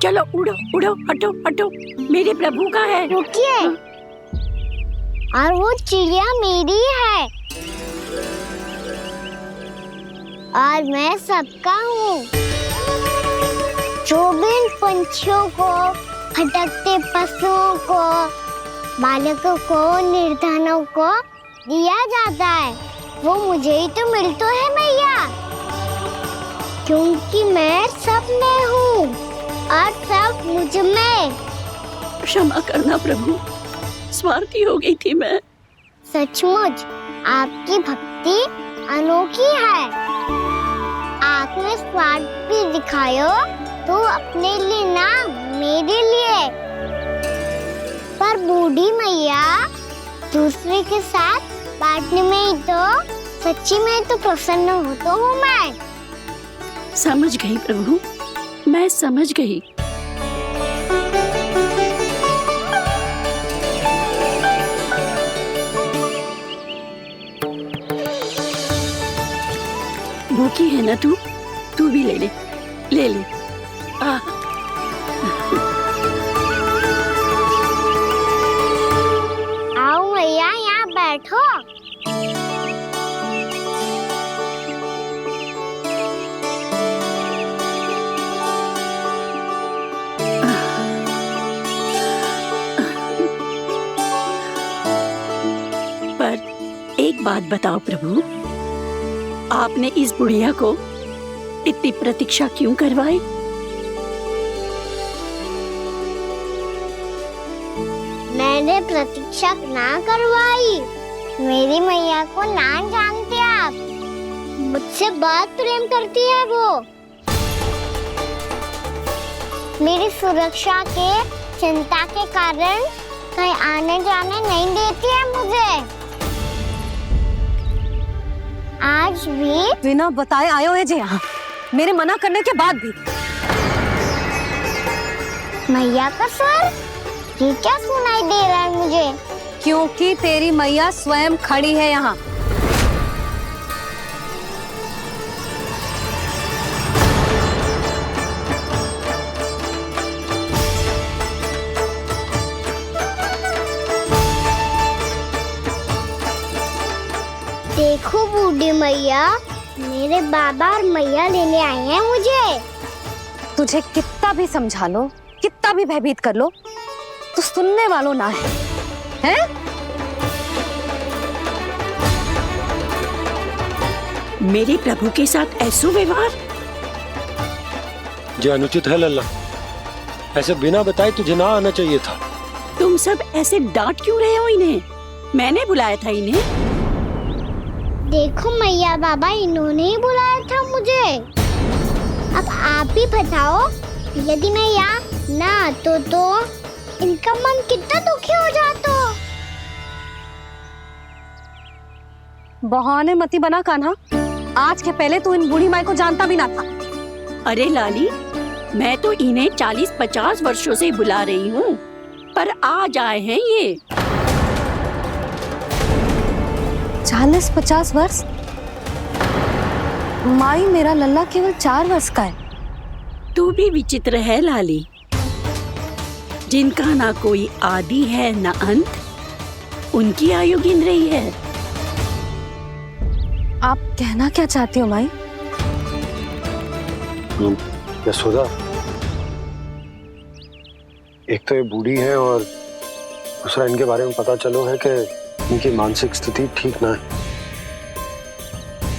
चलो उड़ो उड़ो, हटो हटो, मेरे प्रभु का है। रुकिए, और वो चिड़िया मेरी है और मैं सबका हूँ। जो भी इन पंछियों को, भटकते पशुओं को, बालकों को, निर्धनों को दिया जाता है, वो मुझे ही तो मिलता है मैया, क्योंकि मैं सब में हूँ और सब मुझ में। क्षमा करना प्रभु, स्वार्थी हो गई थी मैं। सचमुच आपकी भक्ति अनोखी है। आपने स्वार्थ भी दिखायो तो अपने लिए ना, मेरे लिए। पर बूढ़ी मैया, दूसरे के साथ बांटने में ही तो सच्ची में तो प्रसन्न होता हूँ मैं। समझ गई प्रभु, मैं समझ गई। भूखी है ना तू भी ले ले, ले ले। आओ मैया, यहाँ बैठो। पर एक बात बताओ प्रभु, आपने इस बुढ़िया को इतनी प्रतीक्षा क्यों करवाई? मैंने प्रतीक्षा ना करवाई। मेरी मैया को ना जानते आप, मुझसे बहुत प्रेम करती है वो। मेरी सुरक्षा के चिंता के कारण कहीं आने जाने नहीं देती है मुझे। आज भी बिना बताए आयो है जे यहाँ, मेरे मना करने के बाद भी। मैया का स्वर, ये क्या सुनाई दे रहा है मुझे? क्योंकि तेरी मैया स्वयं खड़ी है यहाँ। देखो बूढ़ी मैया, मेरे बाबा और मैया लेने आए हैं मुझे। तुझे कितना भी समझा लो, कितना भी भयभीत कर लो, तो सुनने वालों ना है, हैं? मेरे प्रभु के साथ ऐसा व्यवहार जो अनुचित है लल्ला। ऐसे बिना बताए तुझे ना आना चाहिए था। तुम सब ऐसे डांट क्यों रहे हो इन्हें? मैंने बुलाया था इन्हें। देखो मैया बाबा, इन्होंने ही बुलाया था मुझे। अब आप ही बताओ, यदि मैं यहाँ ना आतो तो इनका मन कितना दुखी हो जाता। बहाने मती बना कान्हा, आज के पहले तू इन बूढ़ी माई को जानता भी ना था। अरे लाली, मैं तो इन्हें 40-50 वर्षों से बुला रही हूँ, पर आज आए हैं ये। 40-50 वर्ष? माई, मेरा लल्ला केवल 4 वर्ष का है। तू भी विचित्र है लाली, जिनका ना कोई आदि है ना अंत, उनकी आयु गिन रही है। आप कहना क्या चाहती हो माई? यशोदा, एक तो ये बूढ़ी है और दूसरा इनके बारे में पता चलो है कि इनकी मानसिक स्थिति ठीक ना है।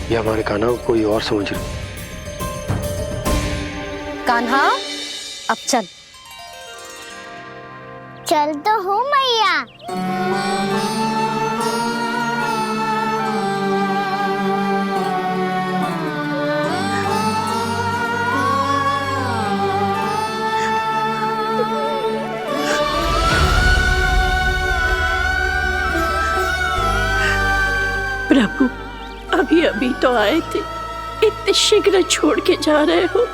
ये हमारे कान्हा को कोई और समझ रही। कान्हा, अब चल। चल तो हूँ मैया। प्रभु, अभी अभी तो आए थे, इतने शीघ्र छोड़ के जा रहे हो।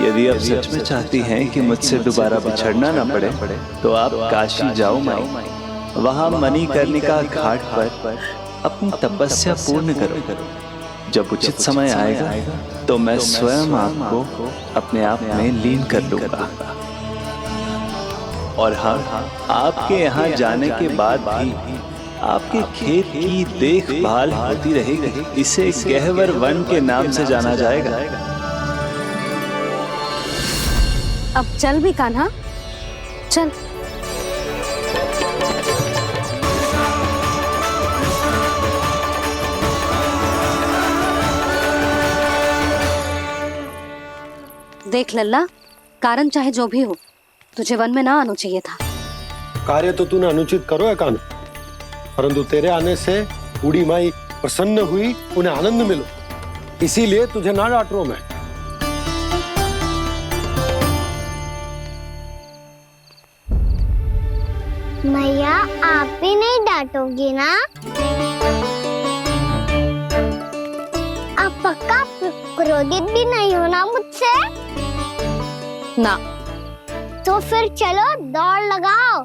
यदि आप सच में चाहती हैं कि मुझसे दोबारा बिछड़ना ना पड़े तो आप काशी जाओ माई। वहां मणिकर्णिका घाट पर अपनी तपस्या पूर्ण करो। जब उचित समय आएगा तो मैं स्वयं आपको अपने आप में लीन कर लूंगा। और हाँ, आपके यहाँ जाने के बाद भी आपके खेत की देखभाल होती रहेगी। इसे गहवर वन के नाम से जाना जाएगा। अब चल भी कान्हा, चल। देख लल्ला, कारण चाहे जो भी हो, तुझे वन में ना आना चाहिए था। कार्य तो तूने अनुचित करो है कान्हा, परंतु तेरे आने से बूढ़ी माई प्रसन्न हुई, उन्हें आनंद मिलो, इसीलिए तुझे ना डांट रहा हूं मैं। मैया, आप भी नहीं डांटोगी ना? आप पक्का क्रोधित भी नहीं हो ना मुझसे? ना। तो फिर चलो दौड़ लगाओ,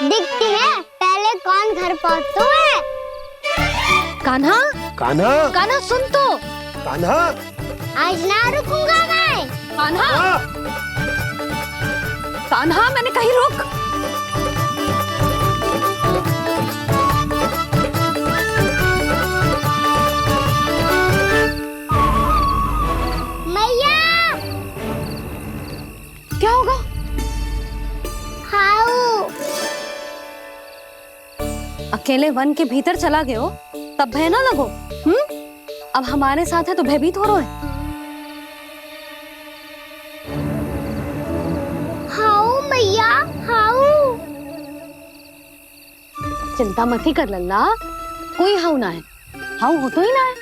दिखती है पहले कौन घर पहुंचता है। कान्हा, कान्हा, कान्हा सुन तो। कान्हा, आज ना रुकूंगा मैं। कान्हा, कान्हा, मैंने कहीं रुक। मैया, क्या होगा? हाउ अकेले वन के भीतर चला गए हो तब भय ना लगो। अब हमारे साथ है तो भयभीत हो रहे हो। हाउ मैया, हाउ। चिंता मत ही कर लल्ला, कोई हाउ ना है। हाउ हो तो ही ना है।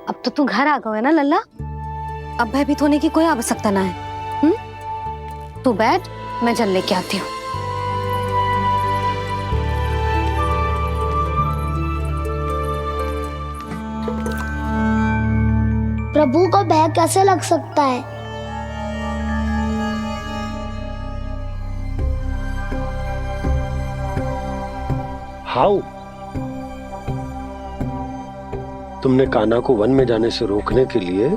अब तो तू घर आ गया है ना लल्ला, अब भयभीत होने की कोई आवश्यकता ना है। तू बैठ, मैं जल लेके आती हूँ। प्रभु को भय कैसे लग सकता है? हाउ? तुमने कान्हा को वन में जाने से रोकने के लिए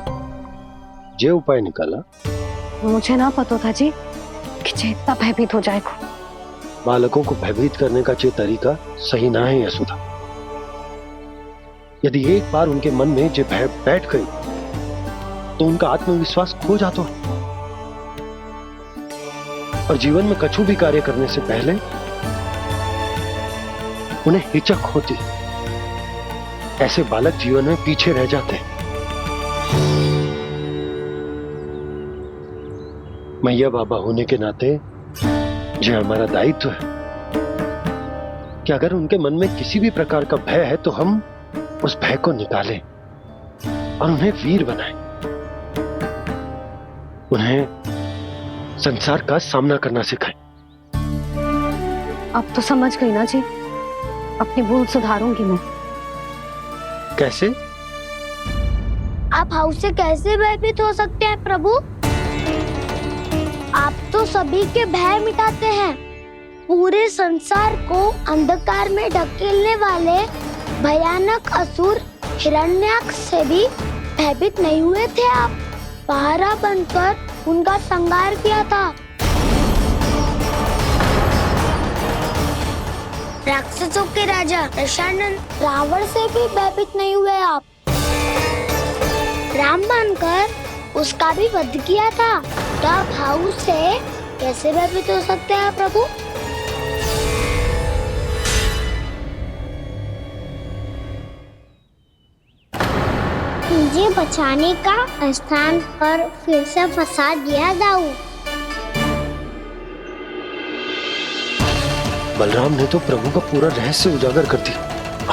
ये उपाय निकाला? मुझे ना पता था जी कि जे इतना भयभीत हो जाएगा। बालकों को भयभीत करने का ये तरीका सही ना है यशोदा। यदि एक बार उनके मन में ये भय बैठ गई तो उनका आत्मविश्वास खो जाता है और जीवन में कछु भी कार्य करने से पहले उन्हें हिचक होती। ऐसे बालक जीवन में पीछे रह जाते हैं। मैया बाबा होने के नाते यह हमारा दायित्व है कि अगर उनके मन में किसी भी प्रकार का भय है तो हम उस भय को निकालें और उन्हें वीर बनाएं, उन्हें संसार का सामना करना सिखाएं। अब तो समझ गई ना जी, अपनी भूल सुधारूंगी मैं। कैसे? आप हाउ से कैसे भयभीत हो सकते हैं प्रभु? आप तो सभी के भय मिटाते हैं। पूरे संसार को अंधकार में ढकेलने वाले भयानक असुर हिरण्याक्ष से भी भयभीत नहीं हुए थे आप। पहरा बनकर उनका संहार किया था। राक्षसों के राजा दशानन रावण से भी भयभीत नहीं हुए आप। राम बनकर उसका भी वध किया था। तो आप हाउ से कैसे भयभीत हो सकते हैं प्रभु? मुझे बचाने का स्थान पर फिर से फंसा दिया दाऊ। बलराम ने तो प्रभु का पूरा रहस्य उजागर कर दिया।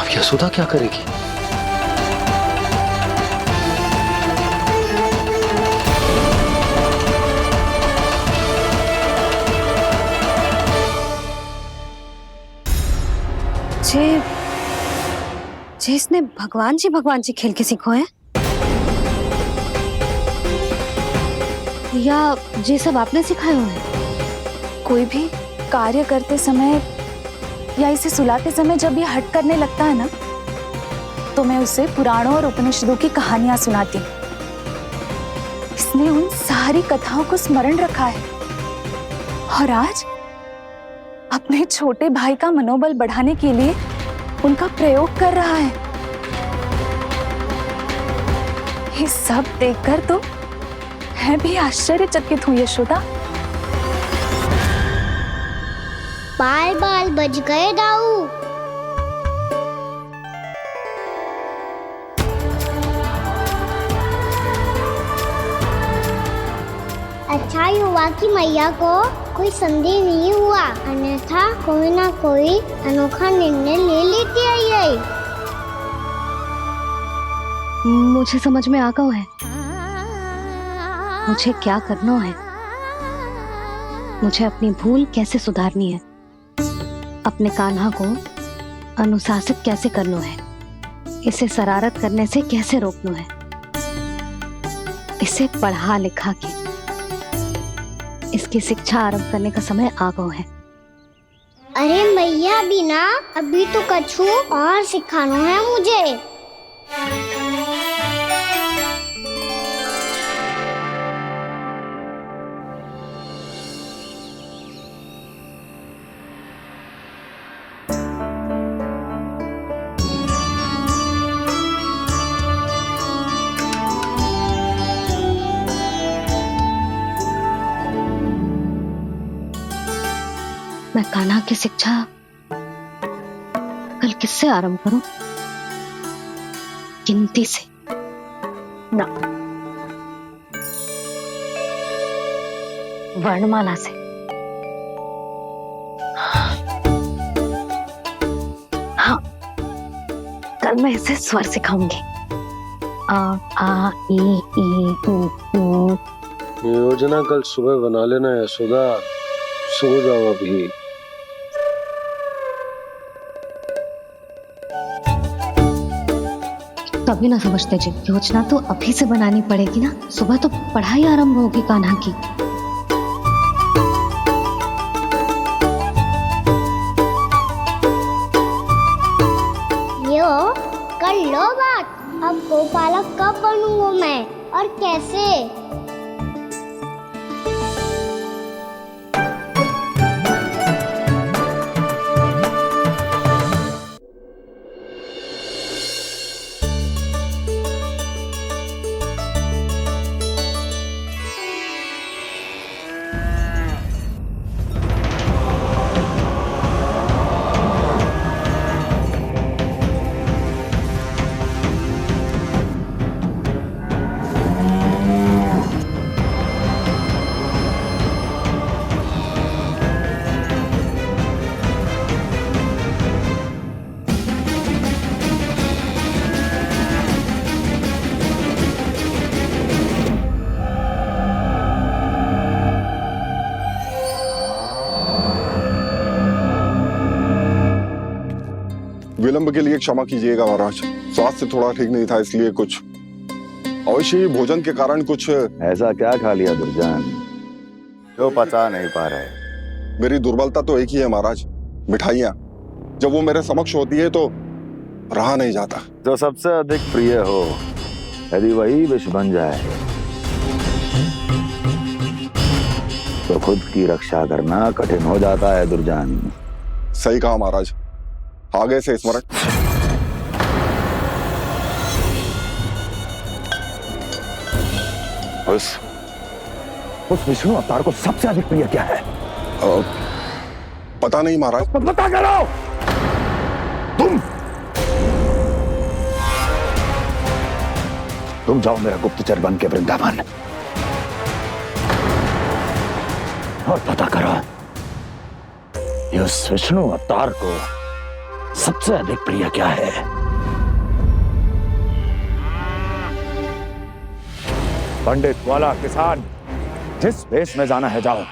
अब यशोदा क्या करेगी? जे इसने भगवान जी खेल के सीखो है, या ये सब आपने सिखाए हुए हैं? कोई भी कार्य करते समय या इसे सुलाते समय जब ये हट करने लगता है ना, तो मैं उसे पुराणों और उपनिषदों की कहानियां सुनाती हूँ। इसने उन सारी कथाओं को स्मरण रखा है और आज अपने छोटे भाई का मनोबल बढ़ाने के लिए उनका प्रयोग कर रहा है। ये सब देखकर तो मैं भी आश्चर्यचकित हूँ यशोदा। बाल बाल बज गए दाऊ। अच्छा ही हुआ कि मैया को कोई संदेह नहीं हुआ, अन्यथा कोई ना कोई अनोखा निर्णय ले लेती है ये। मुझे समझ में आ गया है मुझे क्या करना है। मुझे अपनी भूल कैसे सुधारनी है, अपने कान्हा को अनुशासित कैसे करना है, इसे शरारत करने से कैसे रोकना है, इसे पढ़ा लिखा के इसकी शिक्षा आरंभ करने का समय आ गया है। अरे मैया बिना अभी तो कछु और सिखाना है मुझे। मैं कान्हा की शिक्षा कल किससे आरंभ करूं? गिनती से ना, वर्णमाला से। हाँ, कल मैं इसे स्वर सिखाऊंगी। आ ई ऊ ऊ। योजना कल सुबह बना लेना यशोदा, सो जाओ अभी। तभी ना समझते जी, योजना तो अभी से बनानी पड़ेगी ना। सुबह तो पढ़ाई आरंभ होगी कान्हा की। यो कर लो बात। अब गोपालक कब बनूंगा मैं और कैसे? विलंब के लिए क्षमा कीजिएगा महाराज, स्वास्थ्य थोड़ा ठीक नहीं था, इसलिए कुछ अवश्य ही भोजन के कारण कुछ। ऐसा क्या खा लिया दुर्जन जो पचा नहीं पा रहे? मेरी दुर्बलता तो एक ही है महाराज, मिठाइयाँ। जब वो मेरे समक्ष होती है तो रहा नहीं जाता। जो सबसे अधिक प्रिय हो, यदि वही विष बन जाए तो खुद की रक्षा करना कठिन हो जाता है दुर्जन। सही कहा महाराज, आगे से स्मरण। उस विष्णु अवतार को सबसे अधिक प्रिय क्या है? पता नहीं महाराज। पता करो। तुम जाओ मेरा गुप्तचर बन के वृंदावन और पता करो इस विष्णु अवतार को सबसे अधिक प्रिय क्या है। पंडित वाला किसान, जिस वेश में जाना है जाओ,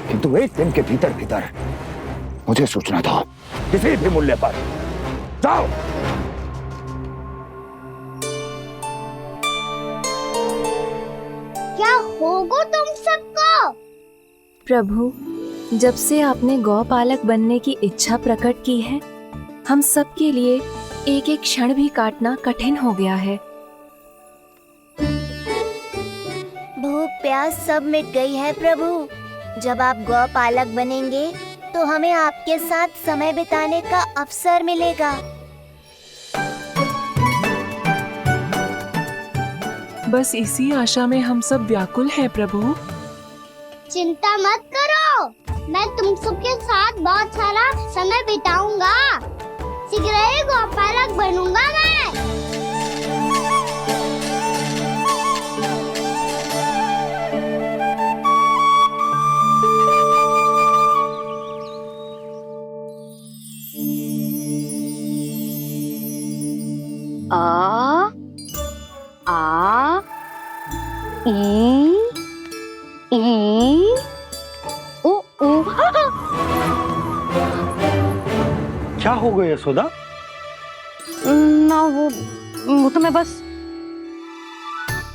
किंतु एक दिन के भीतर भीतर मुझे सूचना दो, किसी भी मूल्य पर। जाओ। क्या होगा तुम सबको? प्रभु, जब से आपने गौपालक बनने की इच्छा प्रकट की है, हम सब के लिए एक एक क्षण भी काटना कठिन हो गया है। भूख प्यास सब मिट गई है प्रभु। जब आप गौपालक बनेंगे तो हमें आपके साथ समय बिताने का अवसर मिलेगा। बस इसी आशा में हम सब व्याकुल हैं प्रभु। चिंता मत करो, मैं तुम सबके साथ बहुत सारा समय बिताऊंगा। शीघ्र ही गौपालक बनूंगा मैं। आ आ ई उ उ। क्या हो गया यशोदा? ना वो तो मैं बस।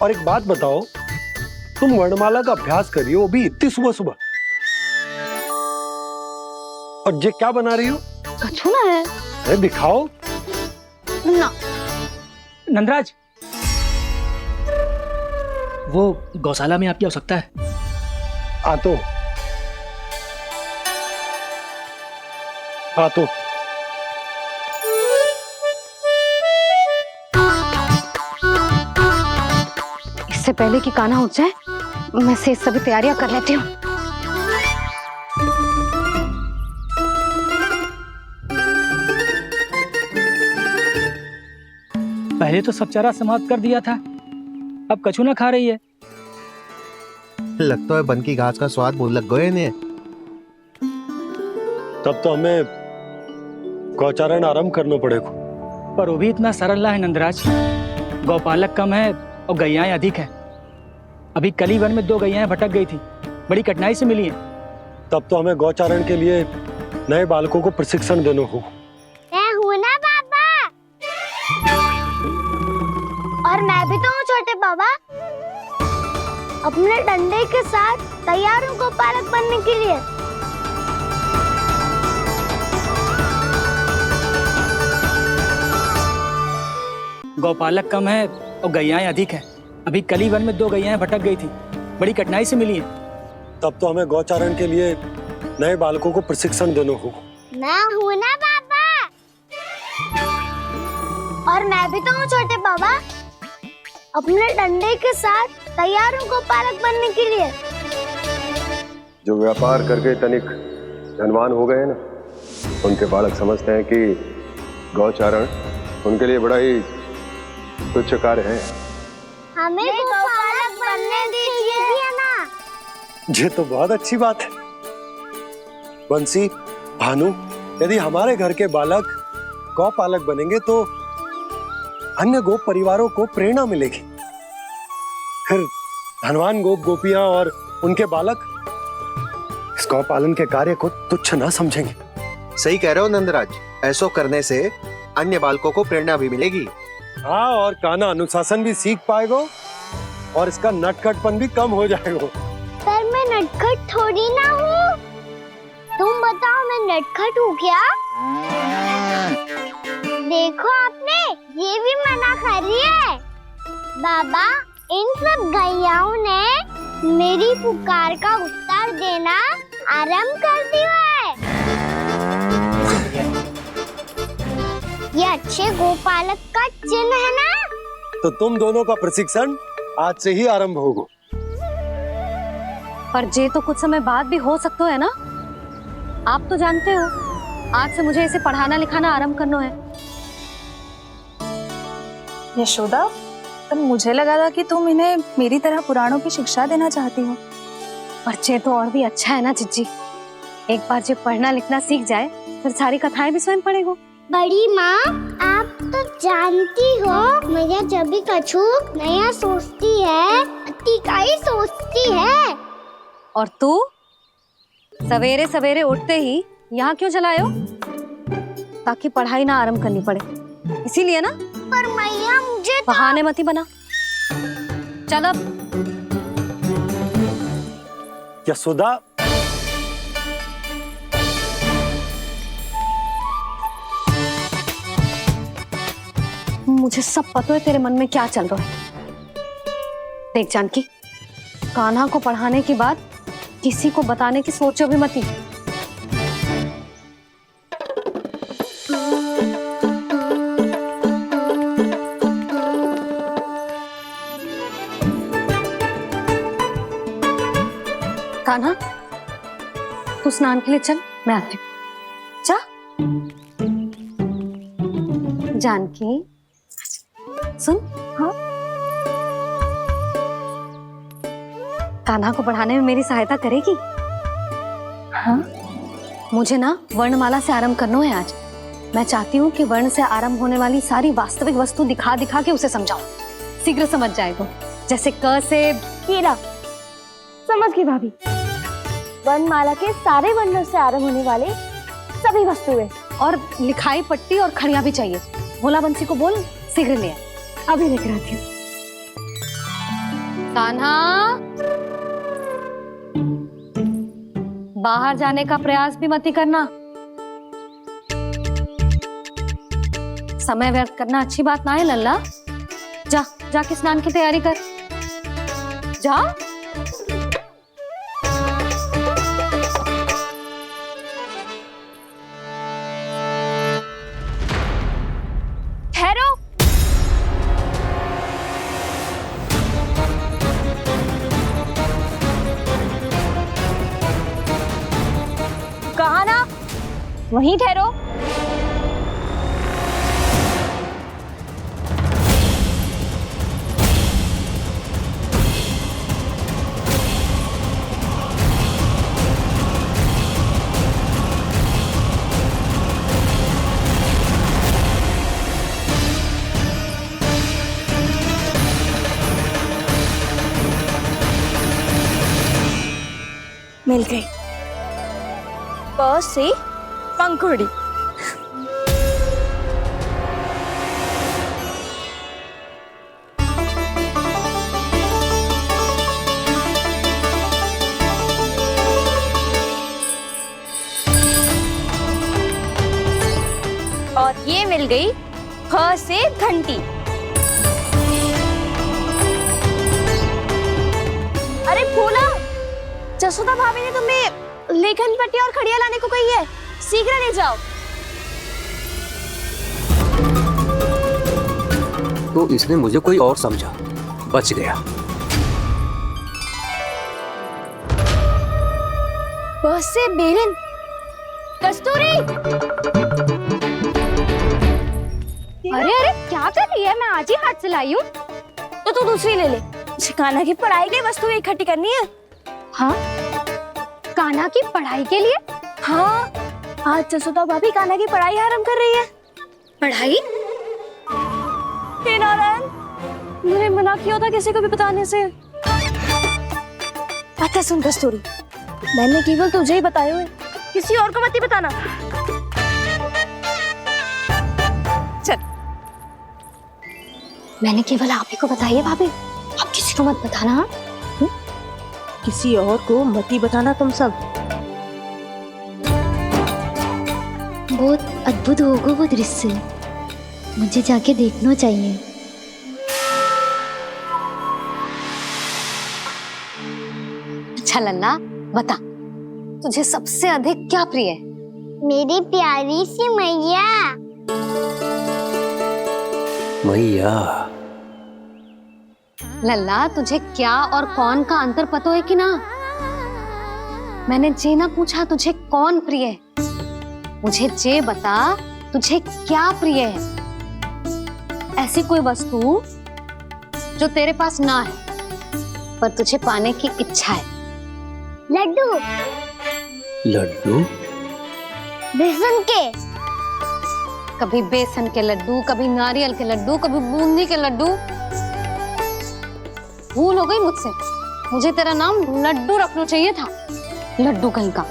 और एक बात बताओ, तुम वर्णमाला का अभ्यास कर रही हो, वो भी इतनी सुबह सुबह, और ये क्या बना रही हो? कछुआ है। अरे दिखाओ ना। नंदराज, वो गौशाला में आपकी आवश्यकता है। आ तो इससे पहले कि कान्हा उठ जाए, मैं से सभी तैयारियां कर लेती हूँ। पहले तो सब चारा समाप्त कर दिया था, अब कछुआ खा रही है। लगता है बन की घास का स्वाद मुंह लग गए ने। तब तो हमें गौचारण आरंभ करना पड़ेगा। पर वो भी इतना सरल ना है नंदराज। गौपालक कम है और गैयाएं अधिक है। अभी कली वन में 2 गैयाएं भटक गई थी, बड़ी कठिनाई से मिली है। तब तो हमें गौचारण के लिए नए बालकों को प्रशिक्षण देना होगा। मैं हूँ ना बाबा, और मैं भी तो हूँ छोटे बाबा। अपने डंडे के साथ तैयार हूँ गौपालक बनने के लिए। गौपालक कम है और गैयाएं अधिक है। अभी कली वन में 2 गैयाएं भटक गई थी, बड़ी कठिनाई से मिली है। तब तो हमें गौचारण के लिए नए बालकों को प्रशिक्षण देना होगा। मैं हूँ ना बाबा, और मैं भी तो हूँ छोटे बाबा। अपने डंडे के साथ तैयार हूँ गौपालक बनने के लिए। जो व्यापार करके तनिक धनवान हो गए ना, उनके बालक समझते हैं कि गौचारण उनके लिए बड़ा ही तुच्छ कार्य है। हमें गौपालक बनने दीजिए ना। ये तो बहुत अच्छी बात है। बंसी, भानु, यदि हमारे घर के बालक गौपालक बनेंगे तो अन्य गोप परिवारों को प्रेरणा मिलेगी। फिर धनवान गोप गोपियां और उनके बालक इस गौपालन के कार्य को तुच्छ ना समझेंगे। सही कह रहे हो नंदराज, ऐसा करने से अन्य बालकों को प्रेरणा भी मिलेगी। हाँ, और कान्हा अनुशासन भी सीख पाएगा और इसका नटखटपन भी कम हो जाएगा। पर मैं नटखट थोड़ी ना हूँ। तुम बताओ, मैं नटखट हूँ क्या? देखो आपने ये भी मना कर रही है। बाबा, इन सब गैयाओं ने मेरी पुकार का उत्तर देना आरंभ कर दिया है। ये अच्छे गोपालक का चिन्ह है ना? तो तुम दोनों का प्रशिक्षण आज से ही आरंभ होगा। पर जे तो कुछ समय बाद भी हो सकता है ना। आप तो जानते हो, आज से मुझे इसे पढ़ाना लिखाना आरंभ करना है। यशोदा, पर मुझे लगा था कि तुम इन्हें मेरी तरह पुराणों की शिक्षा देना चाहती हो। पर जे तो और भी अच्छा है ना जिज्जी। एक बार जब पढ़ना लिखना सीख जाए, फिर सारी कथाएं भी स्वयं पढ़ेगा। बड़ी माँ, आप तो जानती हो, मैया जब भी कछु नया सोचती है, अतिका ही सोचती है। और तू सवेरे सवेरे उठते ही यहाँ क्यों चलाए हो? ताकि पढ़ाई ना आरंभ करनी पड़े, इसीलिए ना। पर मैया मुझे बहाने मत ही बना। चल अब। यशोदा, मुझे सब पता है तेरे मन में क्या चल रहा है। देख जानकी, कान्हा को पढ़ाने के बाद किसी को बताने की सोचो भी मत ही। कान्हा, तू स्नान के लिए चल, मैं आती हूँ। जा। जानकी सुन। हाँ, कान्हा को पढ़ाने में मेरी सहायता करेगी? हाँ, मुझे ना वर्णमाला से आरंभ करना है आज। मैं चाहती हूँ कि वर्ण से आरंभ होने वाली सारी वास्तविक वस्तु दिखा दिखा के उसे समझाऊं। शीघ्र समझ जाएगा। जैसे क से कीड़ा। समझ गई भाभी। वर्णमाला के सारे वर्णों से आरंभ होने वाले सभी वस्तुएं, और लिखाई पट्टी और खड़िया भी चाहिए। भोला बंसी को बोल शीघ्र ले आ। अभी लेकर आती हूँ। कान्हा, बाहर जाने का प्रयास भी मत ही करना। समय व्यर्थ करना अच्छी बात ना है लल्ला। जा, जाके स्नान की तैयारी कर। जा। ठहरो। कहा ना, वहीं ठहरो। मिल गई। प से पंखुड़ी। और ये मिल गई ख से घंटी। अरे भोला, जसोदा भाभी ने तुम्हें लेखन पट्टी और खड़िया लाने को कही है, शीघ्र ले जाओ। तो इसने मुझे कोई और समझा, बच गया। बस से बेलन। कस्तूरी। अरे अरे क्या कर रही है? मैं आज ही हाथ से लाई हूँ। तो तू दूसरी ले ले। कान्हा की पढ़ाई के लिए वस्तु इकट्ठी करनी है। हाँ, कान्हा की पढ़ाई के लिए? हाँ, आज जसोदा भाभी कान्हा की पढ़ाई आरंभ कर रही है। पढ़ाई? हे नारायण, मैंने मना किया था किसी को भी बताने से। अच्छा सुन कस्तूरी, मैंने केवल तुझे ही बताए हुए, किसी और को मत ही बताना। चल। मैंने केवल आप ही को बताई है भाभी, आप किसी को मत बताना। किसी और को मत ही बताना तुम सब। बहुत अद्भुत होगा वो दृश्य, मुझे जाके देखना चाहिए। अच्छा लल्ला, बता तुझे सबसे अधिक क्या प्रिय है? मेरी प्यारी सी मैया। मैया। लल्ला, तुझे क्या और कौन का अंतर पता है कि ना? मैंने जे ना पूछा तुझे कौन प्रिय है, मुझे जे बता तुझे क्या प्रिय है। ऐसी कोई वस्तु जो तेरे पास ना है पर तुझे पाने की इच्छा है। लड्डू। लड्डू? बेसन के। कभी बेसन के लड्डू, कभी नारियल के लड्डू, कभी बूंदी के लड्डू। भूल हो गई मुझसे, मुझे तेरा नाम लड्डू रखना चाहिए था। लड्डू कहीं का।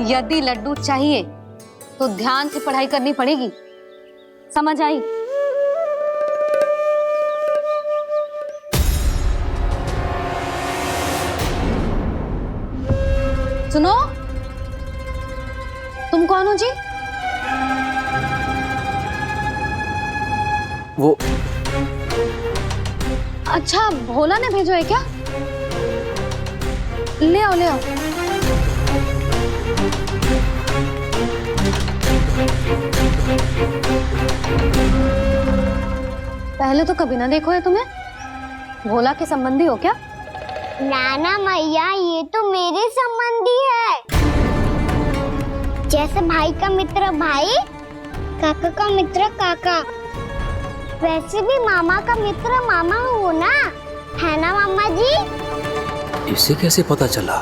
यदि लड्डू चाहिए तो ध्यान से पढ़ाई करनी पड़ेगी, समझ आई? सुनो, तुम कौन हो जी? वो अच्छा, भोला ने भेजो है क्या? ले आओ, ले आओ। पहले तो कभी ना देखो है तुम्हें। भोला के संबंधी हो क्या? नाना मैया, ये तो मेरे संबंधी है। जैसे भाई का मित्र भाई, काका का मित्र काका, वैसे भी मामा का मित्र मामा हो ना, है ना मामा जी? इसे कैसे पता चला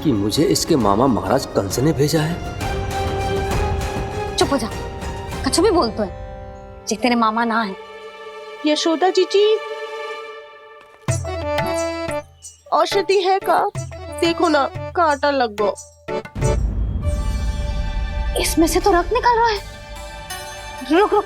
कि मुझे इसके मामा महाराज कंस ने भेजा है? चुप हो जा, कछु भी बोलते है, जे तेरे मामा ना है। यशोदा जीजी, औषधि है का? देखो ना, कांटा लग गो। इसमें से तो रक्त निकल रहा है। रुक रुक,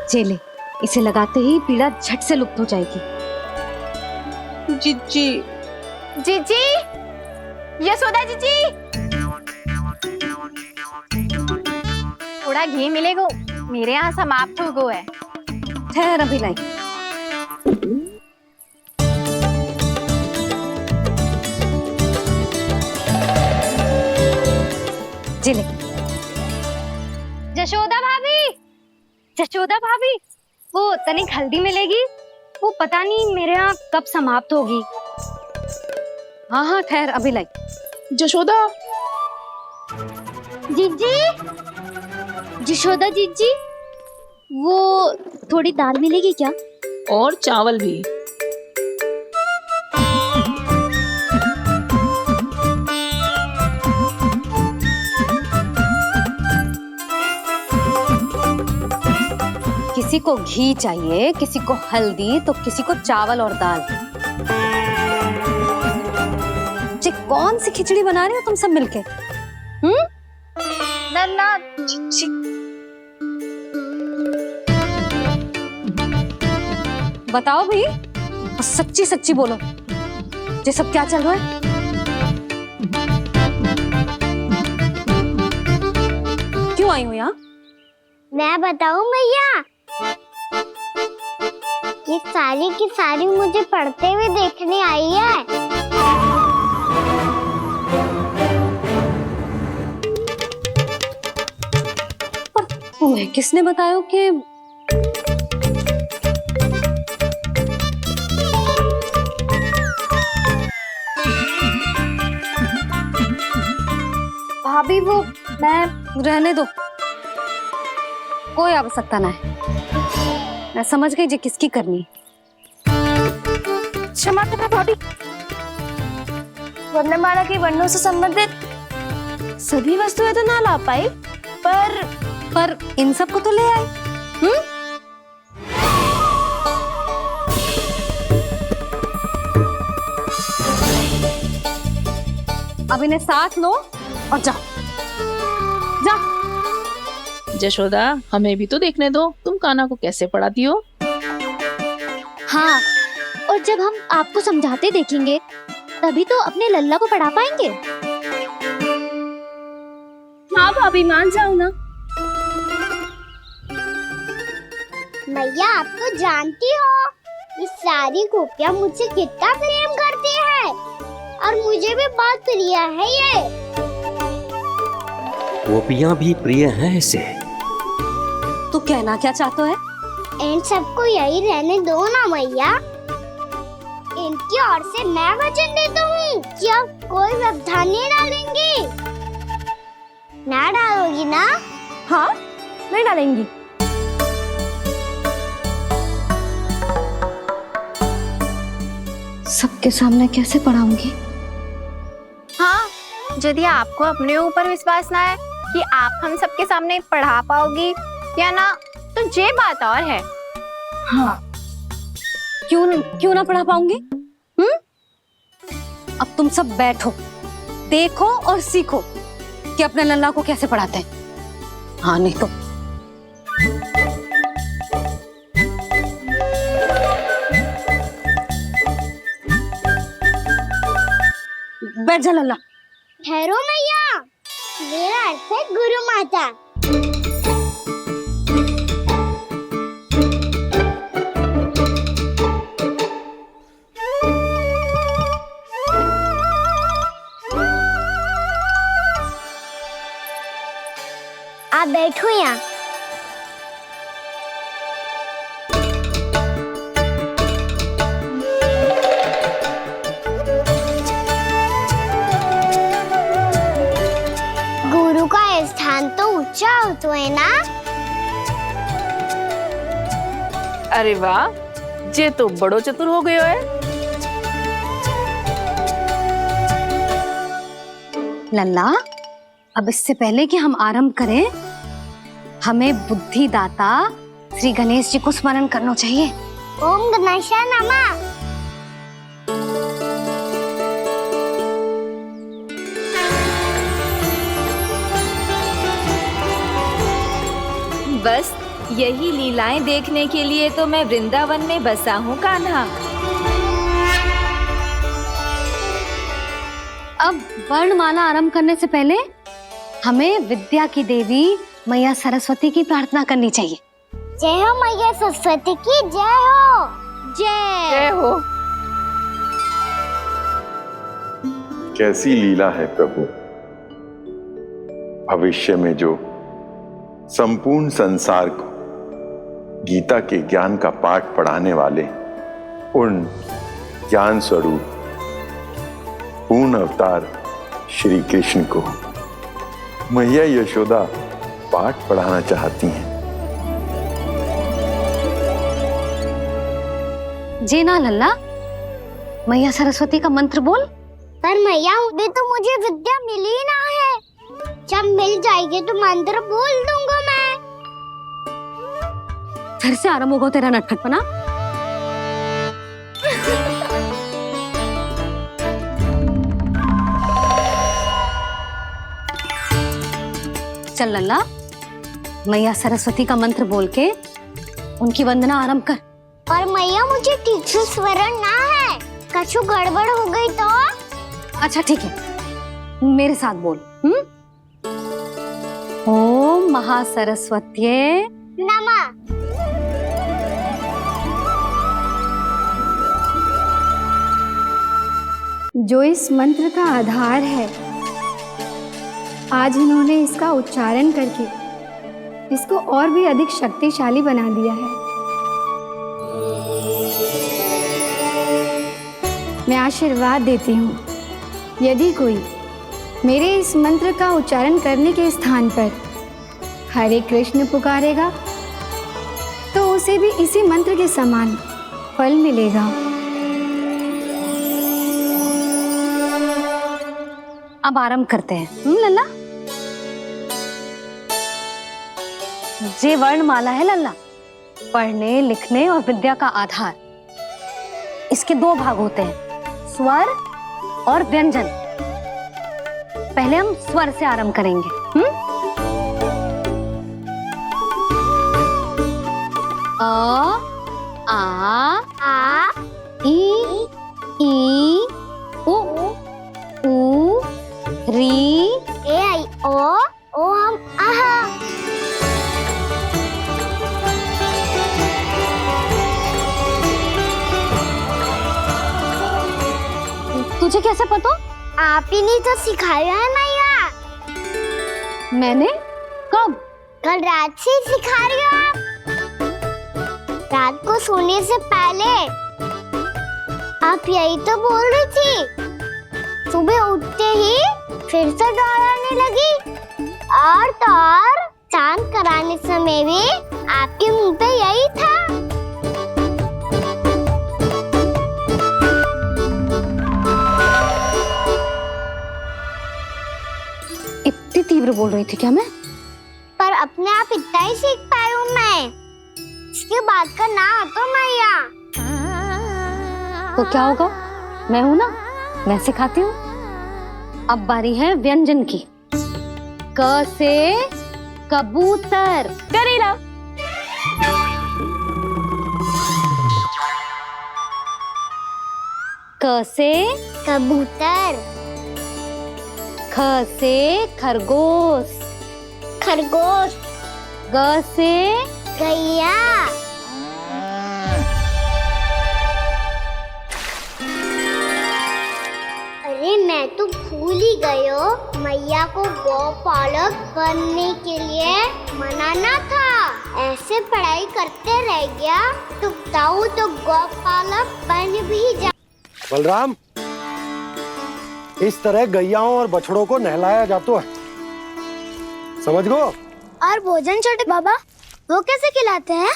चले, इसे लगाते ही पीड़ा झट से लुप्त हो जाएगी। जीजी, जीजी, यशोदा जीजी, थोड़ा घी मिलेगा? मेरे यहाँ समाप्त हो गया है। ठहर, अभी लाई। जिले। जशोदा भाभी, जशोदा भाभी, वो तनिक हल्दी मिलेगी? वो पता नहीं मेरे यहाँ कब समाप्त होगी। हाँ हाँ, ठहर, अभी लाई। जशोदा, जीजी, जशोदा जीजी, वो थोड़ी दाल मिलेगी क्या? और चावल भी। किसी को घी चाहिए, किसी को हल्दी, तो किसी को चावल और दाल। जी, कौन सी खिचड़ी बना रहे हो तुम सब मिलके? नन्ना, बताओ भाई, और सच्ची सच्ची बोलो, ये सब क्या चल रहा है? क्यों आई हो यहाँ? मैं बताऊं भैया, ये सारी की सारी मुझे पढ़ते हुए देखने आई है। तुम्हें किसने बताया कि भाभी? वो मैं रहने दो, कोई आवश्यकता ना है। मैं समझ गई जी किसकी करनी। क्षमा करना भाभी, वर्णमाला के वर्णों से संबंधित सभी वस्तुएं तो ना ला पाई, पर इन सब को तो ले आए। अब इन्हें साथ लो और जाओ, जा। जशोदा, हमें भी तो देखने दो, तुम कान्हा को कैसे पढ़ाती हो। हाँ, और जब हम आपको समझाते देखेंगे तभी तो अपने लल्ला को पढ़ा पाएंगे। हाँ भाभी, मान जाओ ना। मैया, आप तो जानती हो ये सारी गोपियां मुझसे कितना प्रेम करती है, और मुझे भी बहुत प्रिय है ये। गोपियां भी प्रिय हैं इसे। तू कहना क्या चाहता है? इन सबको यही रहने दो ना मैया। इनकी ओर से मैं वचन देता हूँ कि अब कोई व्यवधान नहीं डालेंगी। ना डालोगी ना? हाँ, नहीं डालेंगी। सबके सामने कैसे पढ़ाऊंगी? हाँ, यदि आपको अपने ऊपर विश्वास ना है कि आप हम सबके सामने पढ़ा पाओगी या ना, तो ये बात और है। हाँ, क्यों ना पढ़ा पाऊंगी? अब तुम सब बैठो, देखो और सीखो कि अपने लल्ला को कैसे पढ़ाते हैं। हाँ नहीं तो बैठ जा लल्ला। ठहरो मैया, मेरा अर्थ है गुरु माता। आप बैठो यहाँ। गुरु का स्थान तो ऊंचा होता है ना। अरे वाह, जे तो बड़ो चतुर हो गयो है। लल्ला, अब इससे पहले कि हम आरंभ करें, हमें बुद्धिदाता श्री गणेश जी को स्मरण करना चाहिए। ओम गणेशाय नमः। बस यही लीलाएं देखने के लिए तो मैं वृंदावन में बसा हूँ कान्हा। अब वर्णमाला आरंभ करने से पहले हमें विद्या की देवी मैया सरस्वती की प्रार्थना करनी चाहिए। जय हो मैया सरस्वती की जय हो। जय हो। कैसी लीला है प्रभु। भविष्य में जो संपूर्ण संसार को गीता के ज्ञान का पाठ पढ़ाने वाले उन ज्ञान स्वरूप पूर्ण अवतार श्री कृष्ण को मैया यशोदा पाठ पढ़ाना चाहती हैं। जी ना लल्ला, मैया सरस्वती का मंत्र बोल। पर मैया अभी तो मुझे विद्या मिली ना है। जब मिल जाएगी तो मंत्र बोल दूंगा मैं। फिर से आरंभ होगा तेरा नटखटपना। चल लल्ला, मैया सरस्वती का मंत्र बोल के उनकी वंदना आरंभ कर। पर मैया मुझे ठीक से स्मरण ना है, कछु गड़बड़ हो गई तो? अच्छा ठीक है, मेरे साथ बोल। ओम महासरस्वत्ये नमः। जो इस मंत्र का आधार है, आज इन्होंने इसका उच्चारण करके इसको और भी अधिक शक्तिशाली बना दिया है। मैं आशीर्वाद देती हूँ, यदि कोई मेरे इस मंत्र का उच्चारण करने के स्थान पर हरे कृष्ण पुकारेगा तो उसे भी इसी मंत्र के समान फल मिलेगा। अब आरंभ करते हैं। लल्ला, जे वर्णमाला है लल्ला, पढ़ने लिखने और विद्या का आधार। इसके दो भाग होते हैं, स्वर और व्यंजन। पहले हम स्वर से आरंभ करेंगे। अ, आ, ई, उ, री, ए आई ओ हम आहा। तुझे कैसे पता? आप ही ने तो सिखाया है मैया। मैंने? कब? कल रात से सिखा रही हो आप। रात को सोने से पहले आप यही तो बोल रही थी। सुबह उठते ही फिर से दोहराने लगी, और तो और चांद कराने समय भी आपके मुंह पे यही था। इतनी तीव्र तीव्र बोल रही थी क्या मैं? पर अपने आप इतना ही सीख पाई हूँ मैं। इसके बाद का ना तो मैया। तो क्या होगा, मैं हूं ना, मैं सिखाती हूँ। अब बारी है व्यंजन की। क से कबूतर। करेला। क से कबूतर। ख से खरगोश। खरगोश। ग से गैया। अरे मैं तो भूल ही गई हूँ, मैया को गौपालक बनने के लिए मनाना था। ऐसे पढ़ाई करते रह गया तो ताऊ तो गौपालक बन भी जा। बलराम, इस तरह गैयाओं और बछड़ों को नहलाया जाता है, समझ गो? और भोजन छोटे बाबा, वो कैसे खिलाते हैं?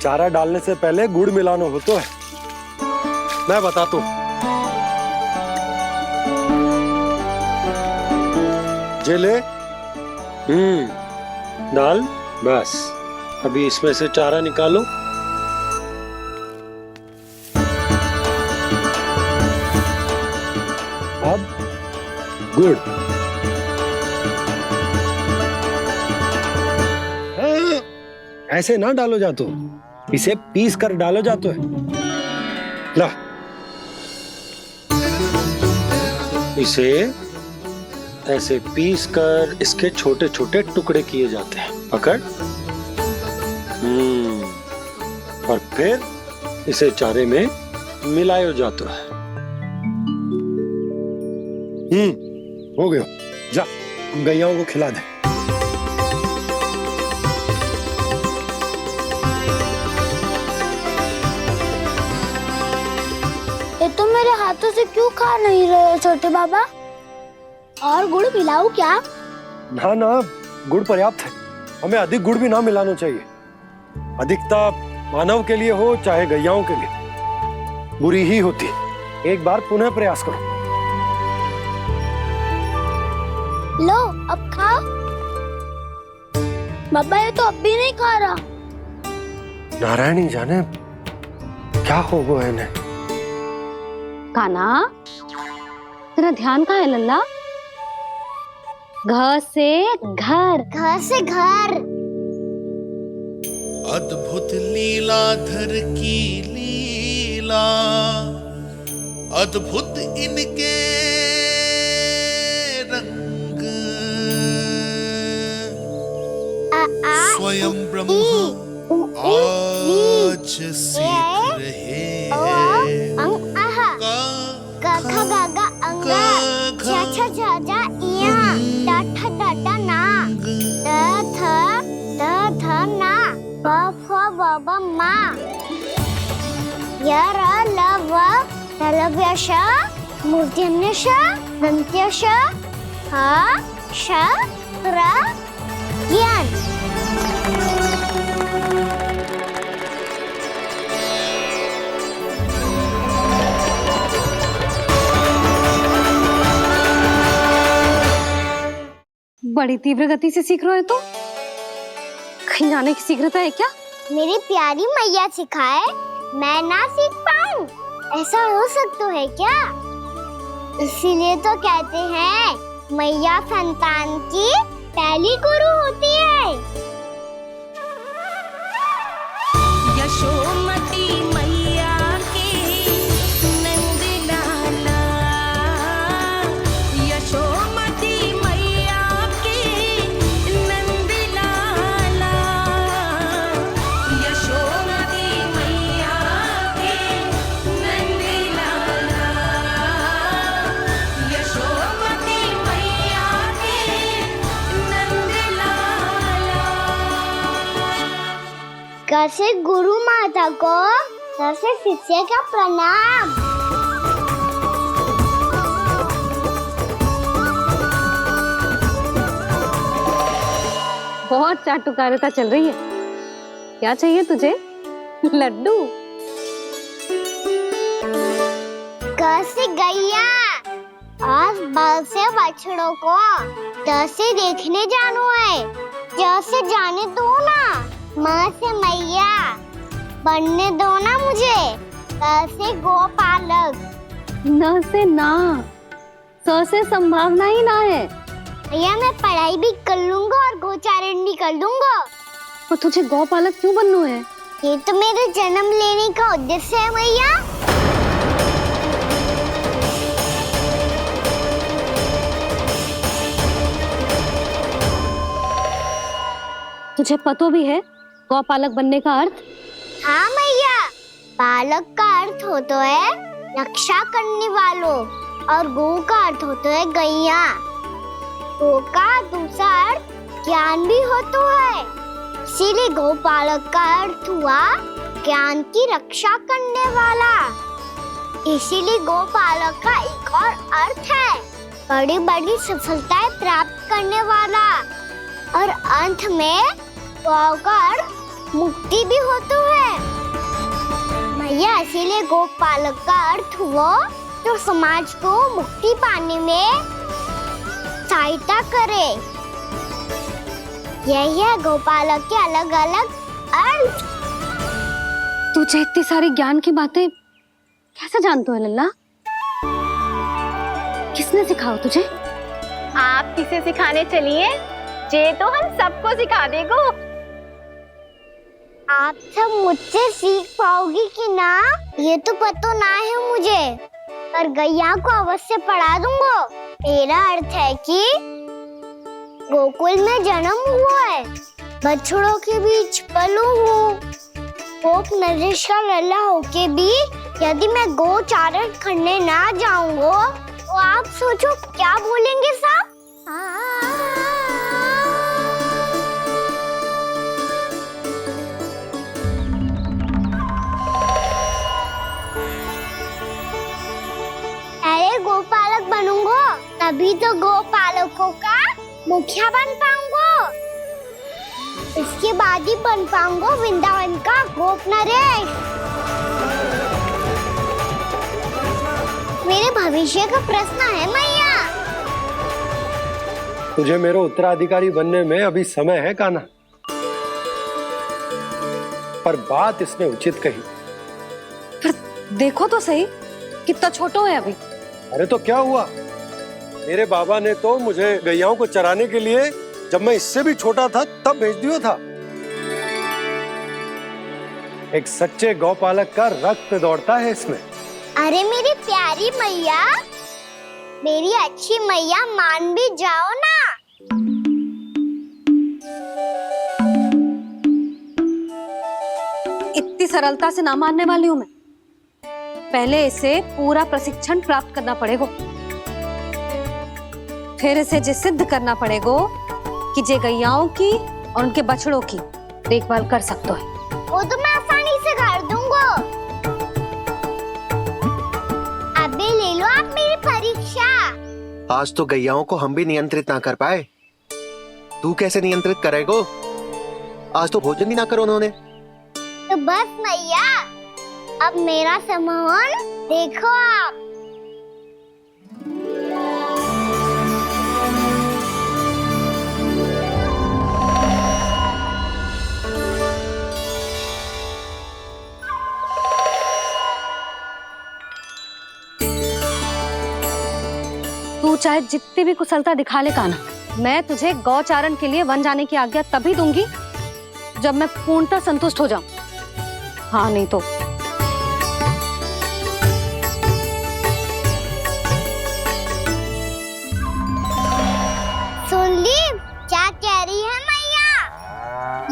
चारा डालने से पहले गुड़ मिलाना होता है, मैं बताता हूँ। जे ले, डाल, बस। अभी इसमें से चारा निकालो। अब गुड़। ऐसे ना डालो जातो, इसे पीस कर डालो जातो है। ला, इसे ऐसे पीस कर इसके छोटे छोटे टुकड़े किए जाते हैं। पकड़। और फिर इसे चारे में मिलाया जाता है। हो गया, जा गैयाओं को खिला दे। ये तो मेरे हाथों से क्यों खा नहीं रहे छोटे बाबा? और गुड़ मिलाऊं क्या? ना ना, गुड़ पर्याप्त है। हमें अधिक गुड़ भी ना मिलाना चाहिए। अधिकता मानव के लिए हो चाहे गैयाओं के लिए बुरी ही होती। एक बार पुनः प्रयास करो। लो, अब खाओ। बाबा ये तो अब भी नहीं खा रहा। नारायण ही जाने क्या हो गया इन्हें। कान्हा, तेरा ध्यान कहाँ है लल्ला? घ से घर। घर से घर। अद्भुत लीलाधर की लीला, अद्भुत इनके रंग, स्वयं ब्रह्म आज सीख रहे हैं। गा गा गा अंगा, छा छा छा जा इया, टा ठा टा टा ना, द थ ना, ब फ ब ब मा, य र ल व तलव्य श, मूर्धन्य श, दन्त्य श, ह श र ज्ञान। बड़ी तीव्र गति से सीख रहे हो तो कहीं जाने की शीघ्रता है क्या? मेरी प्यारी मैया सिखाए, मैं ना सीख पाऊं, ऐसा हो सकता है क्या? इसीलिए तो कहते हैं मैया संतान की पहली गुरु होती है। यशोमती मैया के नंद लाला, यशोमती मैया के नंद लाला, यशोमती मैया के नंद लाला, यशोमती मैया के नंद लाला। कैसे गुरु माता को, कैसे शिष्य का प्रणाम। बहुत चाटुकारिता चल रही है। क्या चाहिए तुझे? लड्डू। कैसे गैया, आज बल से बछड़ों को जैसे देखने जानो है, जैसे जाने दो ना, माँ से मैया बनने दो ना मुझे, जैसे गोपालक। न से ना, स से संभावना ही ना है। भैया मैं पढ़ाई भी कर लूंगा और गोचारण भी कर लूंगा। तो तुझे गौपालक क्यों बनना है? ये तो मेरे जन्म लेने का उद्देश्य है भैया। तुझे पता भी है गौपालक बनने का अर्थ? हाँ भैया, पालक का अर्थ होता है रक्षा करने वालों और गौ का अर्थ होता है गैया। गौ का दूसरा अर्थ ज्ञान भी होता है, इसीलिए गौपालक का अर्थ हुआ ज्ञान की रक्षा करने वाला। इसीलिए गौपालक का एक और अर्थ है बड़ी बड़ी सफलताएं प्राप्त करने वाला, और अंत में गौ का अर्थ मुक्ति भी होता है भैया। इसीलिए गोपालक का अर्थ हुआ जो समाज को मुक्ति पाने में सहायता करे। यही है गोपालक के अलग अलग अर्थ। तुझे इतनी सारी ज्ञान की बातें कैसे जानते हो लल्ला? किसने सिखाओ तुझे? आप किसे सिखाने चलिए, जे तो हम सबको सिखा देगो। आप सब मुझसे सीख पाओगी कि ना ये तो पता ना है मुझे, पर गैया को अवश्य पढ़ा दूंगा। मेरा अर्थ है कि गोकुल में जन्म हुआ है, बछड़ों के बीच पलू हूँ, गोप नरेश का लल्ला होके भी यदि मैं गोचारण करने ना जाऊंगा तो आप सोचो क्या बोलेंगे साहब? अरे गोपालक बनूंगा तभी तो गोपालकों का मुखिया बन पाऊंगा, इसके बाद ही बन पाऊंगा वृंदावन का गोप नरेश। मेरे भविष्य का प्रश्न है मैया। तुझे मेरे उत्तराधिकारी बनने में अभी समय है कान्हा, पर बात इसने उचित कही। पर देखो तो सही कितना छोटा है अभी। अरे तो क्या हुआ, मेरे बाबा ने तो मुझे गैयाओं को चराने के लिए जब मैं इससे भी छोटा था तब भेज दिया था। एक सच्चे गौपालक का रक्त दौड़ता है इसमें। अरे मेरी प्यारी मैया, मेरी अच्छी मैया, मान भी जाओ ना। इतनी सरलता से ना मानने वाली हूँ मैं। पहले इसे पूरा प्रशिक्षण प्राप्त करना पड़ेगा, फिर इसे जे सिद्ध करना पड़ेगा कि जे गैयाओं की और उनके बछड़ों की देखभाल कर सकते है। वो तो मैं आसानी से कर दूंगा। अबे ले लो आप मेरी परीक्षा। आज तो गैयाओं को हम भी नियंत्रित ना कर पाए, तू कैसे नियंत्रित करेगो? आज तो भोजन ही ना करो उन्होंने। तो बस मैया, अब मेरा सम्मान देखो आप। तू चाहे जितनी भी कुशलता दिखा ले कान्हा, मैं तुझे गौचारण के लिए वन जाने की आज्ञा तभी दूंगी जब मैं पूर्णतः संतुष्ट हो जाऊं। हाँ नहीं तो सुन ली क्या कह रही है मैया?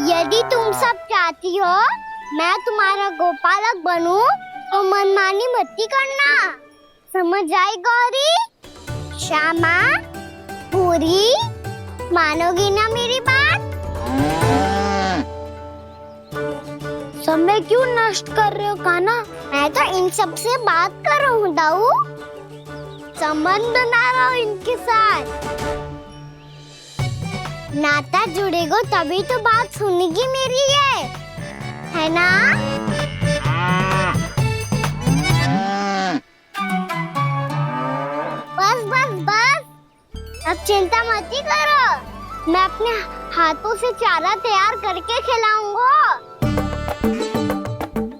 यदि तुम सब चाहती हो मैं तुम्हारा गोपालक बनूं तो मनमानी मत करना, समझ आई गौरी? श्यामा, पूरी, मानोगी ना मेरी बात? समय क्यों नष्ट कर रहे हो कान्हा? मैं तो इन सब से बात कर रहा हूँ दाऊ, संबंध बना रहा हूँ इनके साथ। नाता जुड़ेगा तभी तो बात सुनेगी मेरी है ना? बस बस अब चिंता मत ही करो, मैं अपने हाथों से चारा तैयार करके खिलाऊंगा।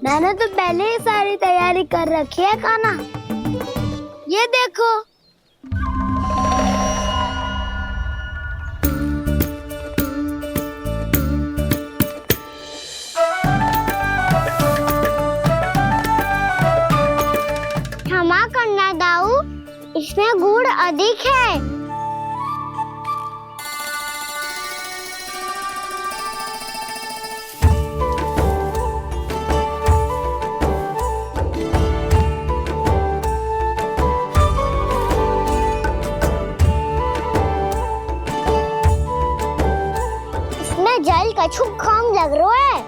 मैंने तो पहले ही सारी तैयारी कर रखी है कान्हा, ये देखो। क्षमा करना दाऊ, इसमें गुड़ अधिक है। इसमें जल कछु कम लग रहा है।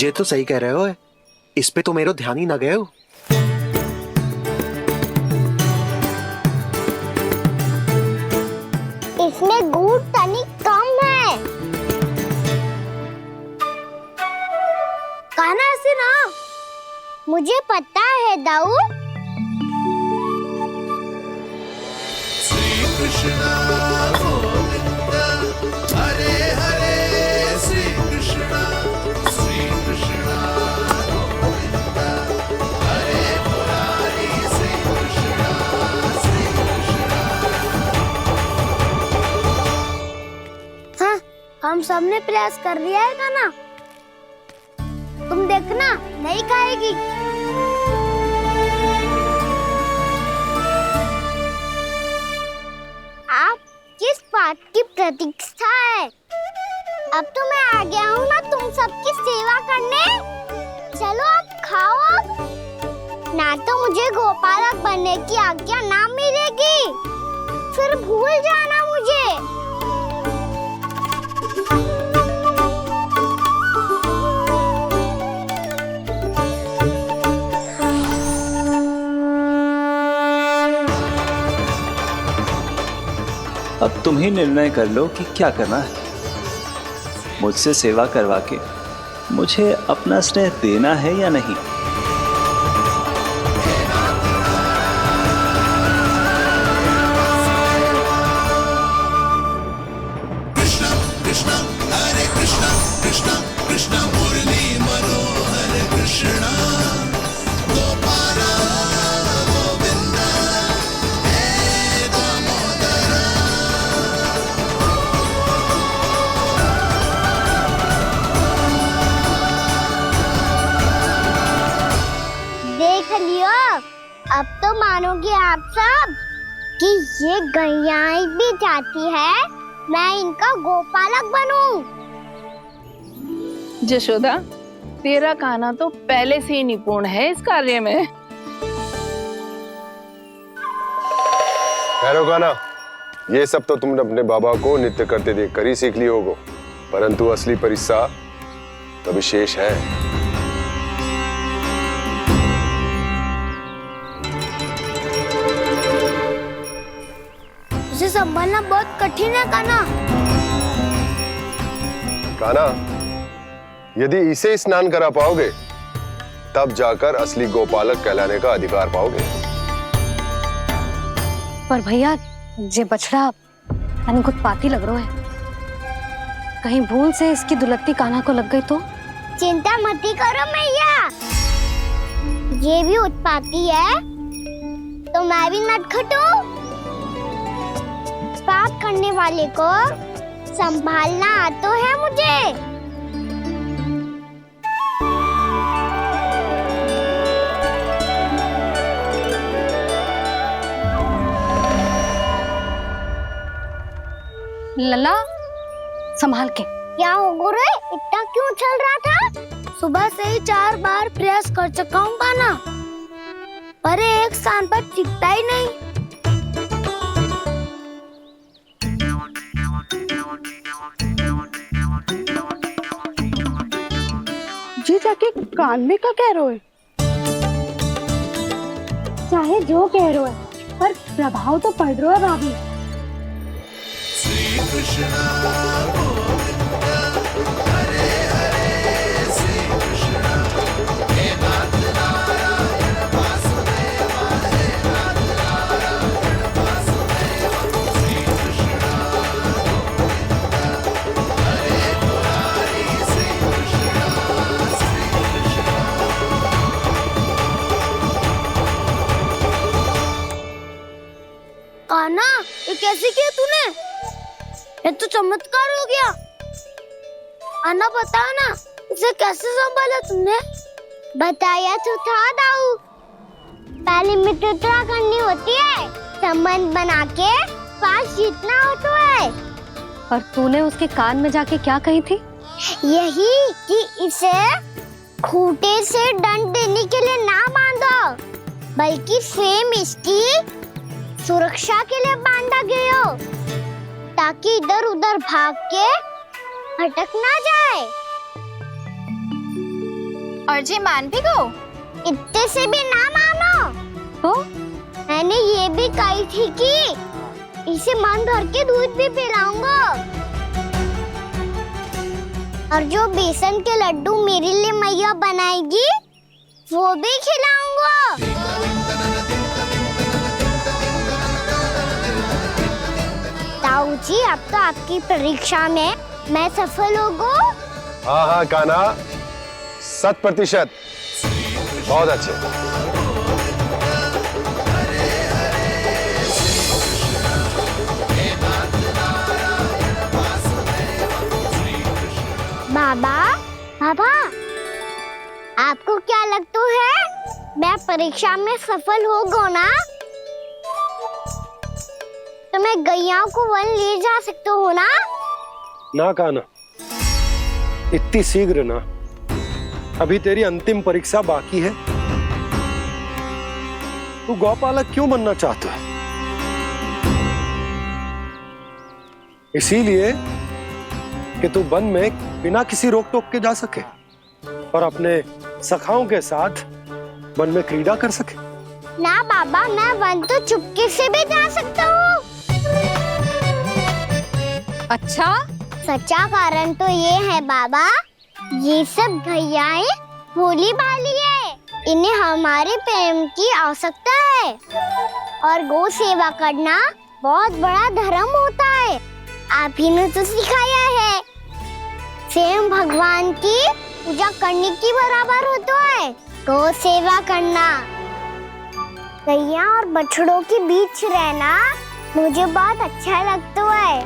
ये तो सही कह रहे हो, इस पे तो मेरो ध्यान ही ना गए हो। इसमें गुड़ तनिक कम है। कान्हा से ना, मुझे पता है दाऊ। श्री कृष्ण गोविंद हरे हरे, श्री कृष्ण गोविंद हरे मुरारी, श्री कृष्ण हाँ, हम सबने प्रयास कर लिया है कान्हा, तुम देखना नहीं खाएगी। आप किस बात की प्रतीक्षा है? अब तो मैं आ गया हूँ ना तुम सबकी सेवा करने। चलो अब खाओ अब। ना तो मुझे गोपालक बनने की आज्ञा ना मिलेगी, फिर भूल जाना मुझे। अब तुम ही निर्णय कर लो कि क्या करना है। मुझसे सेवा करवा के मुझे अपना स्नेह देना है या नहीं। कृष्ण कृष्ण हरे कृष्ण, कृष्ण कृष्ण मुरली मनोहर कृष्ण, गोपाल गोविंद हे दामोदर। देख लियो, अब तो मानोगे आप सब कि ये गैयाएं भी चाहती है मैं इनका गोपालक बनूं। जशोदा, तेरा कान्हा तो पहले से ही निपुण है इस कार्य में। ठहरो कान्हा, ये सब तो तुमने अपने बाबा को नृत्य करते देखकर ही सीख ली होगो, परंतु असली परिश्रम तो विशेष है। उसे संभालना बहुत कठिन है कान्हा। कान्हा, यदि इसे स्नान करा पाओगे तब जाकर असली गोपालक कहलाने का अधिकार पाओगे। पर भैया, ये बछड़ा तनिक उत्पाती लग रहा है। कहीं भूल से इसकी दुलत्ती कान्हा को लग गई तो? चिंता मत ही करो मैया, ये भी उत्पाती है तो मैं भी नटखट हूँ। पाप करने वाले को संभालना आता है मुझे। लला, संभाल के। क्या हो गुरु, इतना क्यों चल रहा था? सुबह से ही 4 बार प्रयास कर चुका हूँ कान्हा, पर एक स्थान पर टिकता ही नहीं। जी जाके कान में क्या कह रहे हो? चाहे जो कह रहे हो, पर प्रभाव तो पड़ रहा है भाभी। श्री कृष्ण गोविंद कैसे किया तूने? ये तो चमत्कार हो गया। आना बता ना, इसे कैसे संभाला तुमने? बताया तो था दाऊ, पहले मित्रता करनी होती है, संबंध बना के पास जीतना होता है। और तूने उसके कान में जाके क्या कही थी? यही कि इसे खूंटे से दंड देने के लिए ना बांधो, बल्कि फ्रेम इसकी सुरक्षा के लिए बांधा गया हो, ताकि इधर उधर भाग के भटक ना जाए। और जी मान भी गो? इतने से भी ना मानो। तो मैंने ये भी कही थी कि इसे मन भर के दूध भी पिलाऊंगा, और जो बेसन के लड्डू मेरे लिए मैया बनाएगी वो भी खिलाऊंगा। ताऊ जी, अब तो आपकी परीक्षा में मैं सफल होगा। हाँ हाँ कान्हा, 100%। बहुत अच्छे। बाबा, बाबा, आपको क्या लगता है मैं परीक्षा में सफल होगा ना? तो मैं गैया को वन ले जा सकता हूँ ना? ना कान्हा, इतनी शीघ्र ना, अभी तेरी अंतिम परीक्षा बाकी है। तू गौपालक क्यों बनना चाहता है? इसीलिए कि तू वन में बिना किसी रोक टोक के जा सके और अपने सखाओं के साथ वन में क्रीड़ा कर सके। ना बाबा, मैं वन तो चुपके से भी जा सकता हूँ। अच्छा? सच्चा कारण तो ये है बाबा, ये सब गैयाएं भोली भाली है, इन्हें हमारे प्रेम की आवश्यकता है, और गौ सेवा करना बहुत बड़ा धर्म होता है। आप ही ने तो सिखाया है, स्वयं भगवान की पूजा करने की बराबर होता है गौ सेवा करना। गैया और बछड़ों के बीच रहना मुझे बहुत अच्छा लगता है।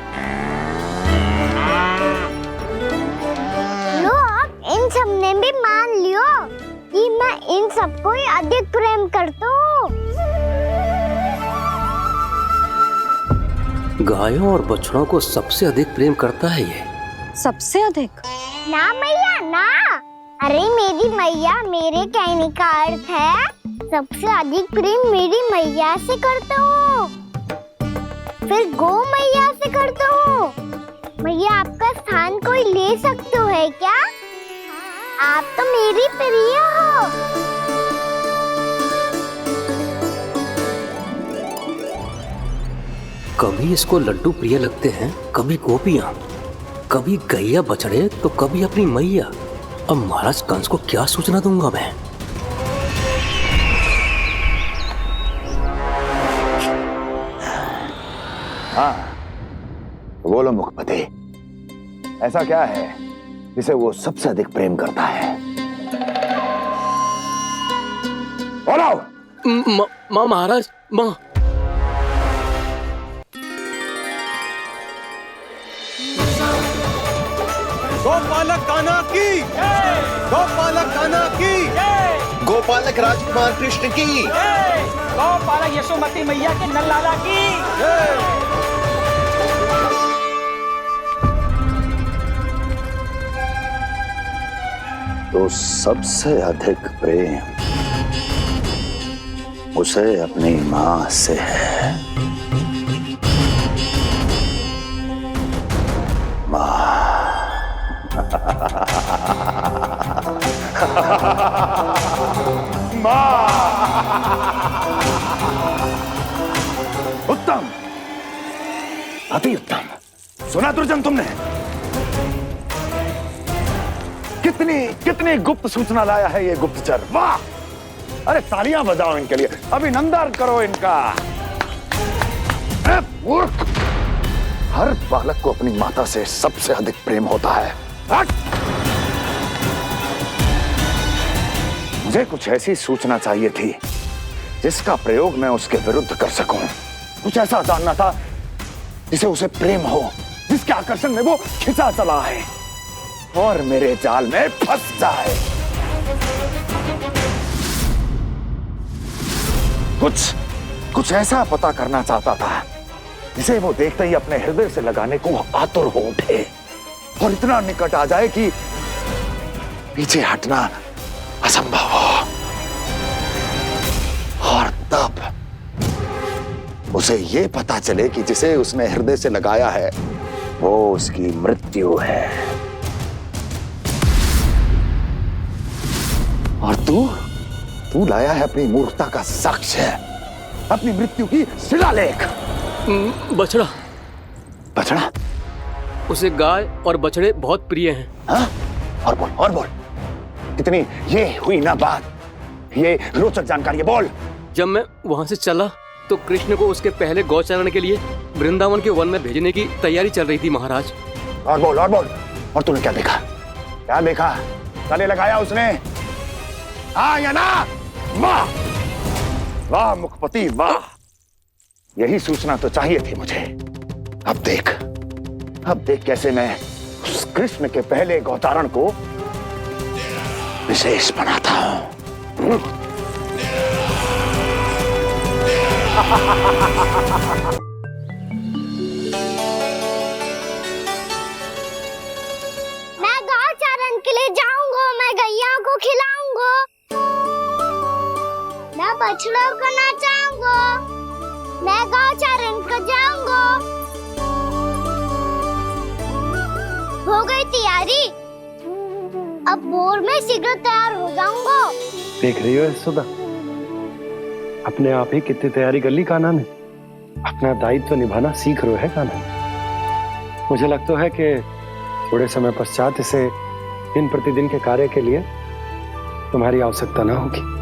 लो, अब इन सब ने भी मान लियो कि मैं इन सबको ही अधिक प्रेम करता हूँ। गायों और बछड़ों को सबसे अधिक प्रेम करता है ये। सबसे अधिक? ना मैया ना, अरे मेरी मैया, मेरे कहने का अर्थ है सबसे अधिक प्रेम मेरी मैया से करता हूँ, फिर गौ मैया से करता हूँ। मैया, आपका स्थान कोई ले सकते है क्या? आप तो मेरी प्रिय हो। कभी इसको लड्डू प्रिय लगते हैं, कभी गोपियां, कभी गैया बछड़े, तो कभी अपनी मैया। अब महाराज कंस को क्या सूचना दूंगा मैं? हाँ, बोलो मुखपति, ऐसा क्या है जिसे वो सबसे अधिक प्रेम करता है? बोलो। माँ महाराज, माँ। गोपालक कान्हा की, गोपालक कान्हा की, गोपालक राजकुमार कृष्ण की, गोपालक यशोमती मैया के नल लाला की। तो सबसे अधिक प्रेम उसे अपनी मां से है। मां। उत्तम, अति उत्तम। सुना दुर्जन तुमने? कितनी कितनी गुप्त सूचना लाया है ये गुप्तचर। वाह! अरे तालियां बजाओ इनके लिए, अभिनंदन करो इनका। मूर्ख! हर बालक को अपनी माता से सबसे अधिक प्रेम होता है। मुझे कुछ ऐसी सूचना चाहिए थी जिसका प्रयोग मैं उसके विरुद्ध कर सकूं। कुछ ऐसा जानना था जिसे उसे प्रेम हो, जिसके आकर्षण में वो खिंचा चला है और मेरे जाल में फंस जाए। कुछ ऐसा पता करना चाहता था जिसे वो देखते ही अपने हृदय से लगाने को आतुर हो उठे और इतना निकट आ जाए कि पीछे हटना असंभव हो। और तब उसे ये पता चले कि जिसे उसने हृदय से लगाया है वो उसकी मृत्यु है। और तू लाया है अपनी मूर्खता का साक्ष्य, अपनी मृत्यु की शिलालेख। बछड़ा। बछड़ा? उसे गाय और बछड़े बहुत प्रिय हैं। हाँ? और बोल। कितनी ये हुई ना बात, ये रोचक जानकारी है, बोल। जब मैं वहां से चला तो कृष्ण को उसके पहले गौचारण के लिए वृंदावन के वन में भेजने की तैयारी चल रही थी महाराज। और बोल। और तूने क्या देखा? गले लगाया उसने? हाँ या ना? वाह मुखपति वाह, यही सूचना तो चाहिए थी मुझे। अब देख कैसे मैं उस कृष्ण के पहले गौतारण को विशेष बनाता हूं। मैं गौचारण के लिए जाऊंगा, मैं गैया को खिलाऊंगा, मैं बछड़ों को नचाऊंगा, मैं गौचारण को जाऊंगा। हो गई तैयारी, अब भोर में शीघ्र तैयार हो जाऊंगा। देख रही हो सुधा, अपने आप ही कितनी तैयारी कर ली कान्हा ने। अपना दायित्व निभाना सीख रहे है कान्हा। मुझे लगता है कि थोड़े समय पश्चात इसे दिन प्रतिदिन के कार्य के लिए तुम्हारी आवश्यकता ना होगी।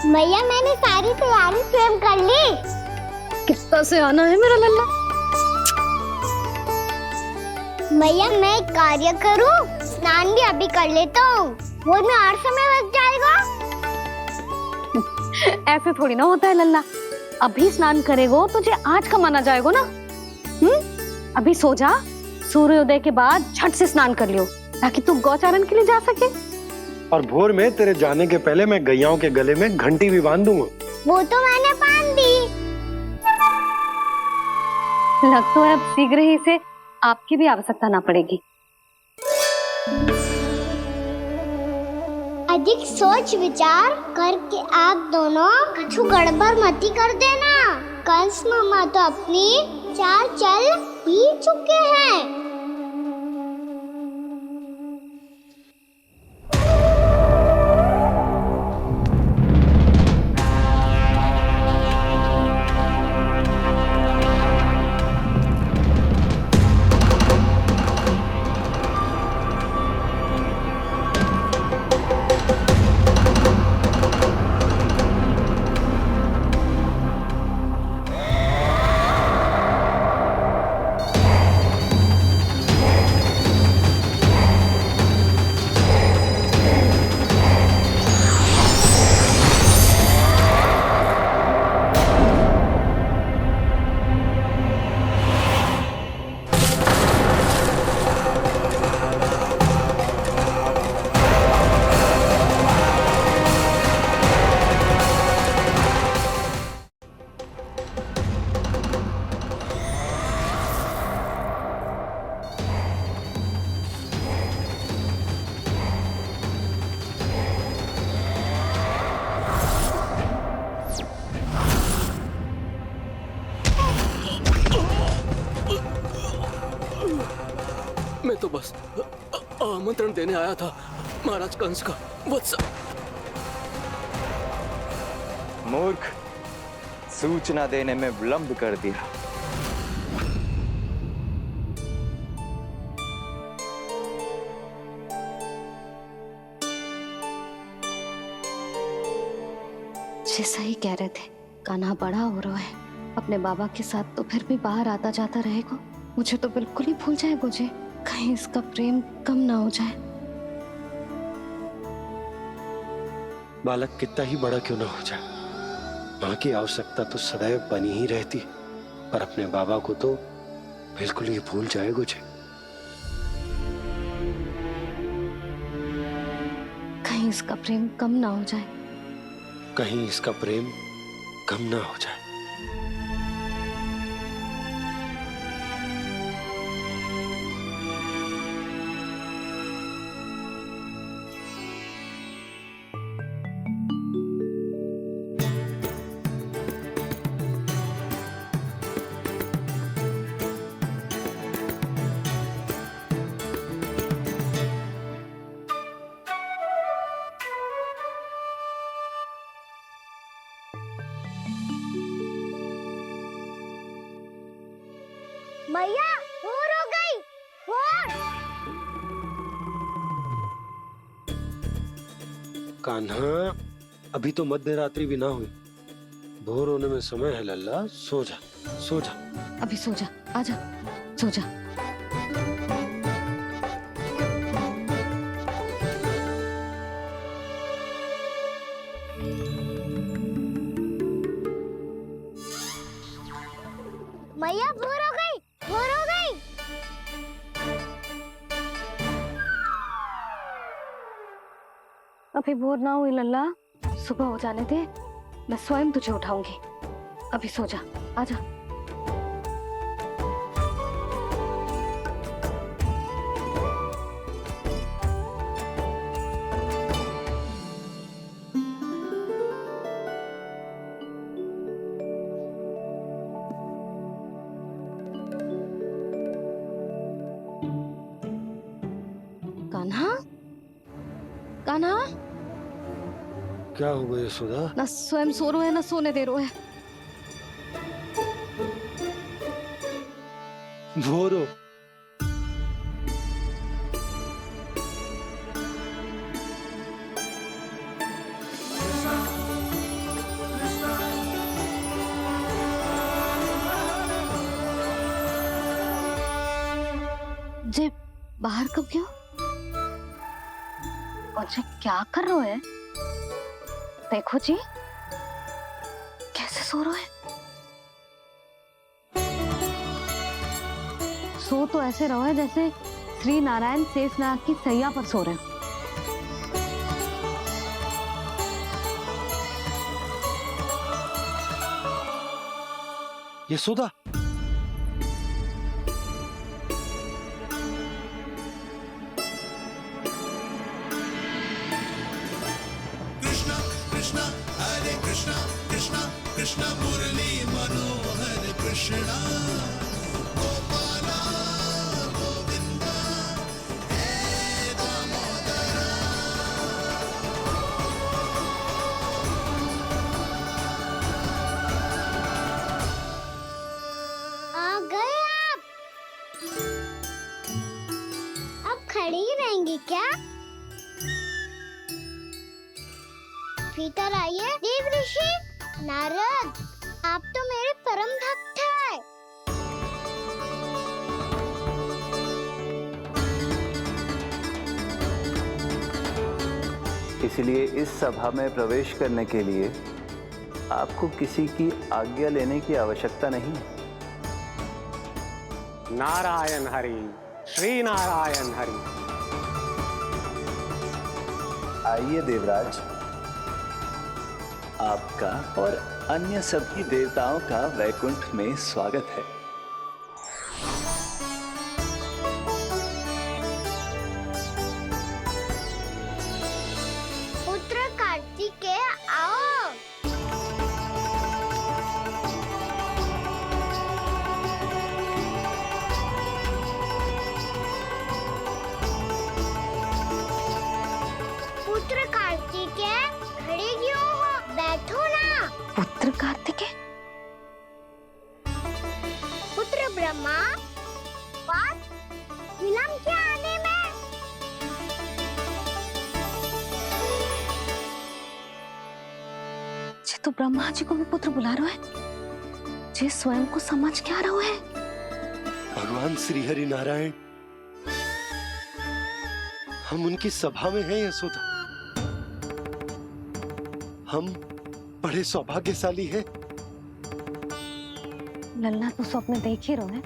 भैया मैंने सारी तैयारी स्वयं कर ली। कितना से आना है मेरा लल्ला? भैया मैं एक कार्य करूं, स्नान भी अभी कर लेता हूँ, वो में और समय लग जाएगा। ऐसे थोड़ी ना होता है लल्ला, अभी स्नान करेगो तुझे आज कमाना जाएगो ना। अभी सो जा, सूर्योदय के बाद झट से स्नान कर लियो ताकि तू गौचारण के लिए जा सके। और भोर में तेरे जाने के पहले मैं गैयाओं के गले में घंटी भी बांध दूंगा। वो तो मैंने बांध दी। लग तो है अब शीघ्र ही से आपकी भी आवश्यकता ना पड़ेगी। अधिक सोच विचार करके आप दोनों कछु गड़बड़ मती कर देना। कंस मामा तो अपनी चाल चल ही चुके हैं। मैं तो बस आमंत्रण देने आया था महाराज कंस का। वत्स मूर्ख, सूचना देने में विलंब कर दिया। जैसा ही कह रहे थे, कान्हा बड़ा हो रहा है, अपने बाबा के साथ तो फिर भी बाहर आता जाता रहेगा। मुझे तो बिल्कुल ही भूल जाए मुझे, कहीं इसका प्रेम कम ना हो जाए। बालक कितना ही बड़ा क्यों ना हो जाए, माँ की आवश्यकता तो सदैव बनी ही रहती, पर अपने बाबा को तो बिल्कुल ही भूल जाए मुझे। कहीं इसका प्रेम कम ना हो जाए, कहीं इसका प्रेम कम ना हो जाए। मैया भोर हो गई, भोर। कान्हा, अभी तो मध्य रात्रि भी ना हुई, भोर होने में समय है लल्ला, सो जा सो जा। अभी सो जा, आजा सो जा। मैया भोर हो गई, भोर हो गई। अभी भोर ना हुई लल्ला, सुबह हो जाने दे, मैं स्वयं तुझे उठाऊंगी। अभी सो जा, आजा। कान्हा, कान्हा, क्या हो गया यशोदा? ना स्वयं सो रहे है ना सोने दे रहे है। भोर हो। जे बाहर कब क्यों? और जे क्या कर रहे है? देखो जी, कैसे सो रहे हैं। सो तो ऐसे रहो है जैसे श्री नारायण शेषनाग की सैया पर सो रहे हैं। यशोदा, कृष्णा हरे कृष्णा कृष्णा कृष्णा मुरली मनोहर कृष्णा गोपाला गोविंदा हे दामोदरा। आ गए आप। अब खड़ी ही रहेंगी क्या? भीतर आइए। देव ऋषि नारद, आप तो मेरे परम भक्त हैं। इसलिए इस सभा में प्रवेश करने के लिए आपको किसी की आज्ञा लेने की आवश्यकता नहीं है। नारायण हरि, श्री नारायण हरि। आइए देवराज, आपका और अन्य सभी देवताओं का वैकुंठ में स्वागत है। पुत्र कार्तिकेय आओ। पुत्र कार्तिकेय खड़े क्यों हो? बैठो ना। पुत्र कार्तिकेय, पुत्र ब्रह्मा, बात विलंब क्या आने में? ये तो ब्रह्मा जी को भी पुत्र बुला रहा है, जे स्वयं को समझ क्या रहा है। भगवान श्री हरि नारायण, हम उनकी सभा में हैं यशोदा। हम बड़े सौभाग्यशाली हैं। लल्ला तो स्वप्न देख ही रहे हैं,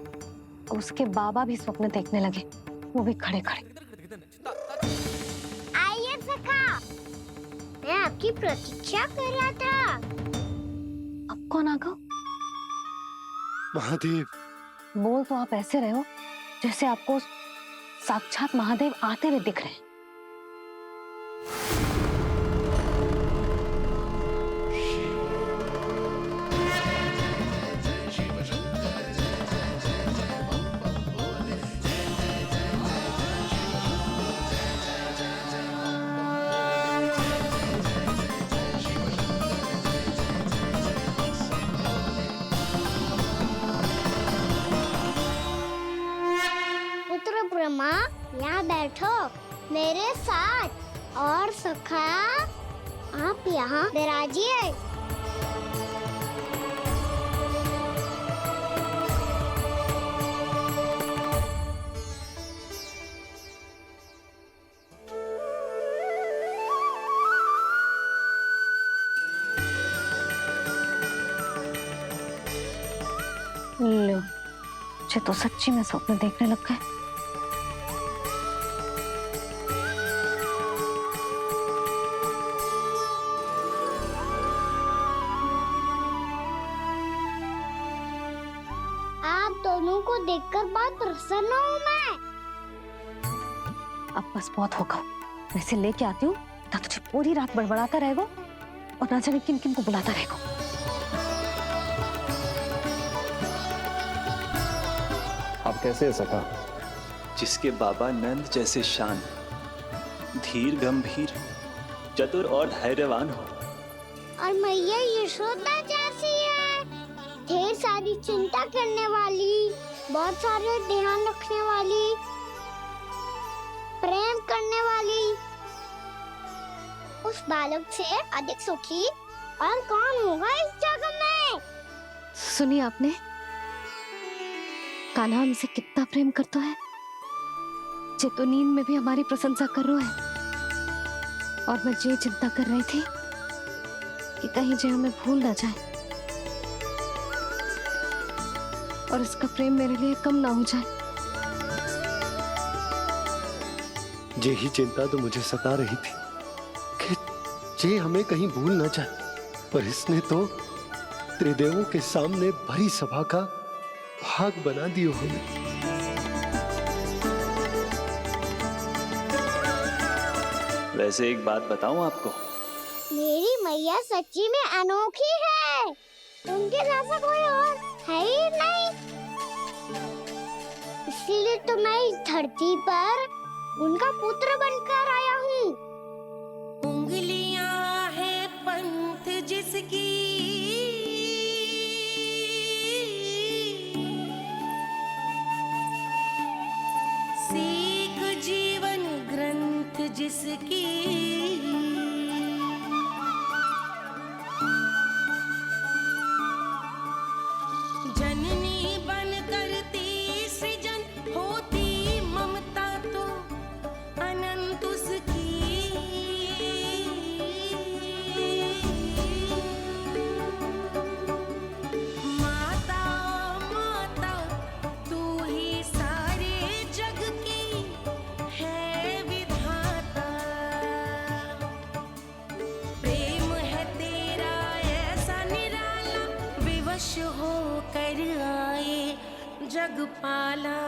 उसके बाबा भी स्वप्न देखने लगे, वो भी खड़े खड़े। आइए सखा, मैं आपकी प्रतीक्षा कर रहा था। अब कौन आ गया? महादेव। बोल तो आप ऐसे रहे हो जैसे आपको साक्षात महादेव आते हुए दिख रहे हैं। पुत्र ब्रह्मा, यहाँ बैठो मेरे साथ। और सखा, आप यहाँ विराजिए। लो, मुझे तो सच्ची में स्वप्न देखने लग गए। आप दोनों को देखकर बहुत प्रसन्न हूँ मैं। अब बस बहुत होगा, मैं इसे लेके आती हूँ, ना तुझे पूरी रात बड़बड़ाता रहेगा और ना जाने किन किन को बुलाता रहेगा। आप कैसे है सखा? जिसके बाबा नंद जैसे शान, धीर गंभीर, चतुर और धैर्यवान हो, और मैया यशोदा जैसी है, ढेर सारी चिंता करने वाली, बहुत सारे ध्यान रखने वाली, प्रेम करने वाली। उस बालक से अधिक सुखी और कौन होगा इस जगत में? सुनिए आपने, कान्हा हमसे कितना प्रेम करता है, जे तो नींद में भी हमारी प्रशंसा कर रहा है। और मैं ये चिंता कर रही थी कि कहीं जे हमें भूल ना जाए और इसका प्रेम मेरे लिए कम ना हो जाए। यही चिंता तो मुझे सता रही थी कि जे हमें कहीं भूल ना जाए, पर इसने तो त्रिदेवों के सामने भरी सभा का भाग बना दियो हमें। वैसे एक बात बताऊं आपको, मेरी मैया सच्ची में अनोखी है, उनके जैसा कोई और है ही नहीं। इसीलिए तो मैं इस धरती पर उनका पुत्र बनकर आया हूँ। उंगलियां है पंथ जिसकी, सीख जीवन ग्रंथ जिसकी, जननी बन करती सृजन होती ममता तो अनंत उसकी। माता माता तू ही सारे जग की है विधाता, प्रेम है तेरा ऐसा निराला, विवश हो कर आए जग पाला।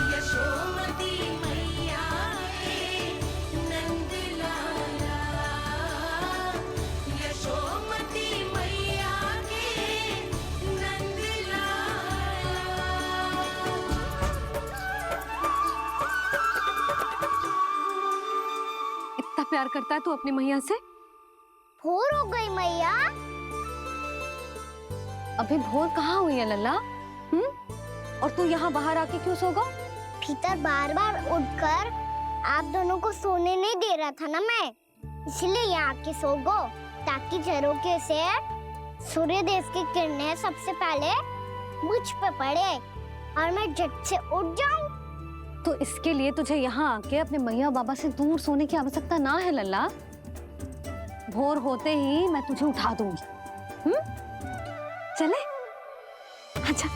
यशोमती मैया के नंद लाला, यशोमती मैया के नंद लाला। इतना प्यार करता है तू अपनी मैया से? भोर हो गई मैया। अभी भोर कहाँ हुई है लल्ला? और तू यहाँ बाहर आके क्यों सो गया? भीतर बार बार उठकर आप दोनों को सोने नहीं दे रहा था ना मैं, इसलिए यहाँ आके सो गो, ताकि झरोके से सूर्य देव की किरणें सबसे पहले मुझ पे पड़े और मैं झट से उठ जाऊं। तो इसके लिए तुझे यहाँ आके अपने मैया बाबा से दूर सोने की आवश्यकता ना है लल्ला। भोर होते ही मैं तुझे उठा दूंगी। चले? अच्छा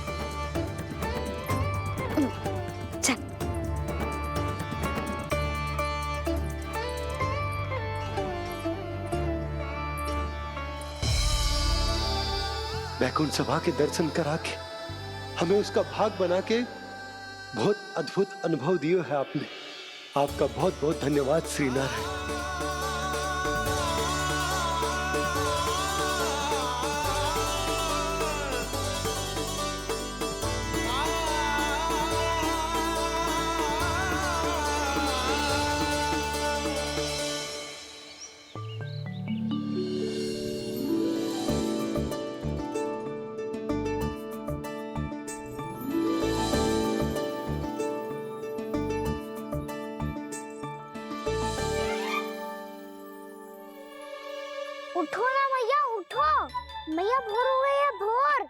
चल। वैकुंठ सभा के दर्शन करा के हमें उसका भाग बना के बहुत अद्भुत अनुभव दिया है आपने। आपका बहुत बहुत धन्यवाद श्रीनारायण। उठो ना मैया, उठो। मैया भोर हो गई है, भोर।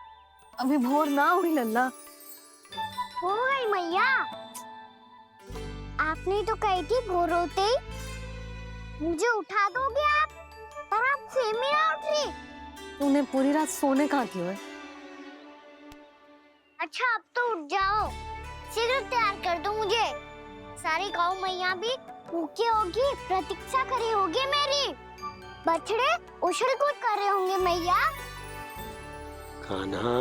अभी भोर ना हुई लल्ला। हो गई मैया। आपने तो कही थी भोर होते ही मुझे उठा दोगे आप, पर आप फिर भी ना उठ रही। तूने पूरी रात सोने कहाँ की है? अच्छा अब तो उठ जाओ, शीघ्र तैयार कर दो मुझे। सारी गाँव मैया भी भूखी होगी, प्रतीक्षा करी होगी मेरी। बछड़े उछल कूद कर रहे होंगे मैया। कान्हा,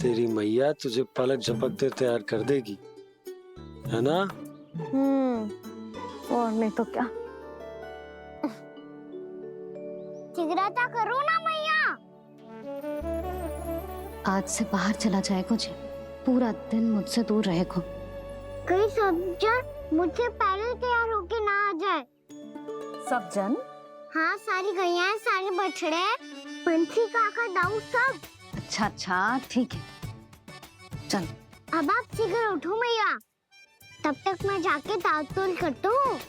तेरी मैया तुझे पलक झपकते तैयार कर देगी, है ना? और नहीं तो क्या। शीघ्रता करो ना मैया। आज से बाहर चला जाएगा जी, पूरा दिन मुझसे दूर रहेगा। कहीं सब जन मुझसे पहले तैयार होके ना आ जाए। सब जन? हाँ, सारी गैया, सारे बछड़े, पंछी, काका, दाऊ सब। अच्छा अच्छा ठीक है, चल। अब आप शीघ्र उठो मैया, तब तक मैं जाके ताल-तोल करता हूँ।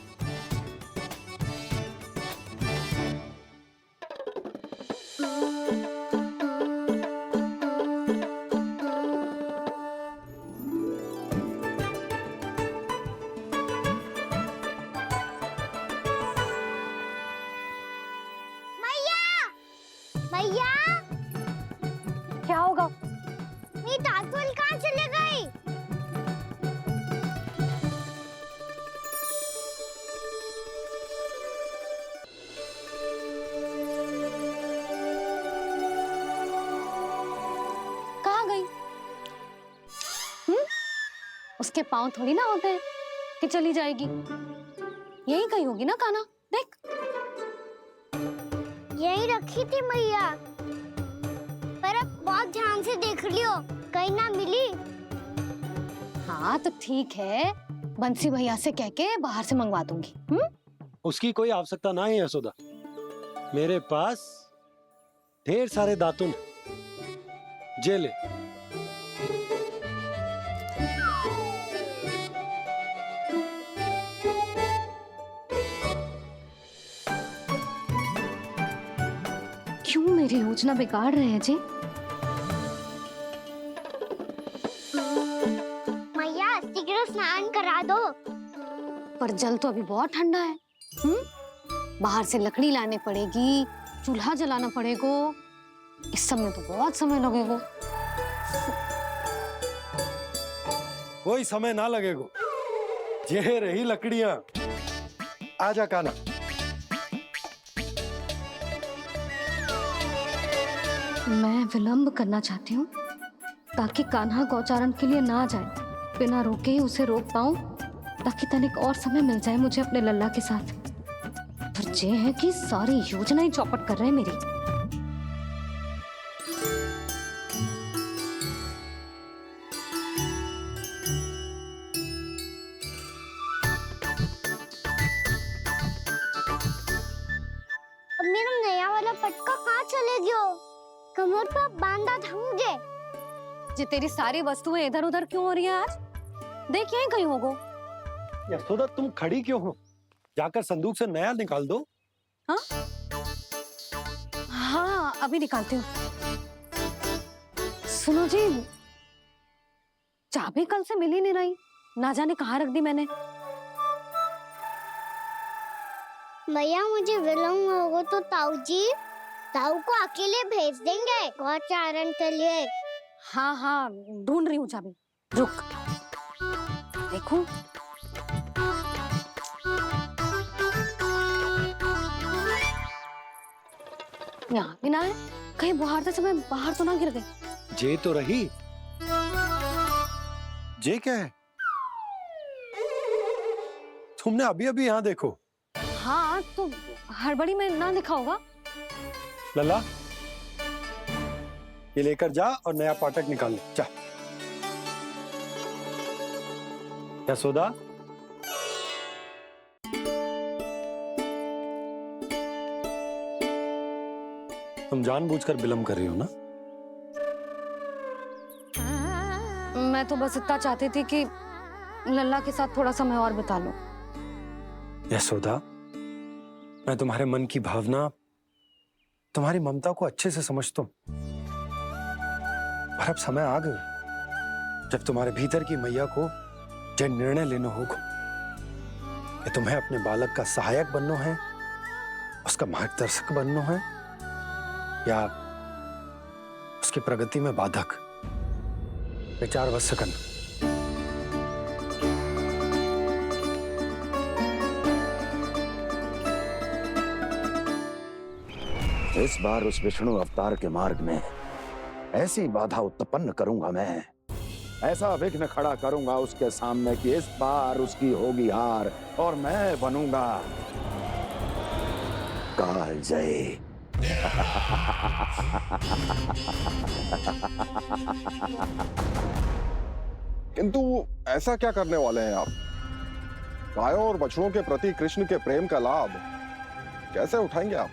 मैया, क्या होगा? मेरी ताल-तोल कहाँ चले गई? कहाँ गई? उसके पाँव थोड़ी ना होते हैं कि चली जाएगी। यही कहीं होगी ना कान्हा, देख। यही रखी थी मैया, पर अब बहुत ध्यान से देख लियो, कहीं ना मिली। हाँ तो ठीक है, बंसी भैया से कह के बाहर से मंगवा दूंगी। उसकी कोई आवश्यकता ना है यशोदा, मेरे पास ढेर सारे दातुन जे ले। क्यों मेरी योजना बिगाड़ रहे हैं जी? मैया शीघ्र स्नान करा दो। पर जल तो अभी बहुत ठंडा है। बाहर से लकड़ी लाने पड़ेगी, चूल्हा जलाना पड़ेगा, इस सब में तो बहुत समय लगेगा। कोई समय ना लगेगा, ये रही लकड़ियां। आजा कान्हा। मैं विलंब करना चाहती हूँ ताकि कान्हा गौचारण के लिए ना जाए, बिना रोके ही उसे रोक पाऊं, ताकि तनिक और समय मिल जाए मुझे अपने लल्ला के साथ। पर ये है कि सारी योजना ही चौपट कर रहे हैं मेरी। अब मेरा नया वाला पटका कहाँ चले गयो? कमर पर बांधा था मुझे। ये तेरी सारी वस्तुएं इधर उधर क्यों हो रही हैं आज? देख यहीं कहीं होगो। यशोदा तुम खड़ी क्यों हो? जाकर संदूक से नया निकाल दो। हाँ हाँ अभी निकालती हूँ। सुनो जी, चाबी कल से मिल ही नहीं रही, ना जाने कहाँ रख दी मैंने। भैया मुझे विलम्ब होगा तो ताऊ को अकेले भेज देंगे गौचारण के लिए। हाँ हाँ ढूंढ रही हूँ चाबी, रुक। देखूं यहाँ भी ना है, कहीं बाहर समय बाहर तो ना गिर गए। जे तो रही। जे क्या है? तुमने अभी अभी यहाँ देखो। हाँ तो हड़बड़ी में ना लिखा होगा। लल्ला ये लेकर जा और नया पाठक निकाल ले जा। यशोदा तुम जानबूझकर विलम्ब कर रही हो ना? मैं तो बस इतना चाहती थी कि लल्ला के साथ थोड़ा समय और बिता लूं। यशोदा मैं तुम्हारे मन की भावना, तुम्हारी ममता को अच्छे से समझता हूं, पर अब समय आ गया जब तुम्हारे भीतर की मैया को यह निर्णय लेना होगा कि तुम्हें अपने बालक का सहायक बनना है, उसका मार्गदर्शक बनना है, या उसकी प्रगति में बाधक। विचार अवश्य करना। इस बार उस विष्णु अवतार के मार्ग में ऐसी बाधा उत्पन्न करूंगा मैं, ऐसा विघ्न खड़ा करूंगा उसके सामने कि इस बार उसकी होगी हार और मैं बनूंगा कालजयी। किंतु ऐसा क्या करने वाले हैं आप? गायों और बछड़ों के प्रति कृष्ण के प्रेम का लाभ कैसे उठाएंगे आप?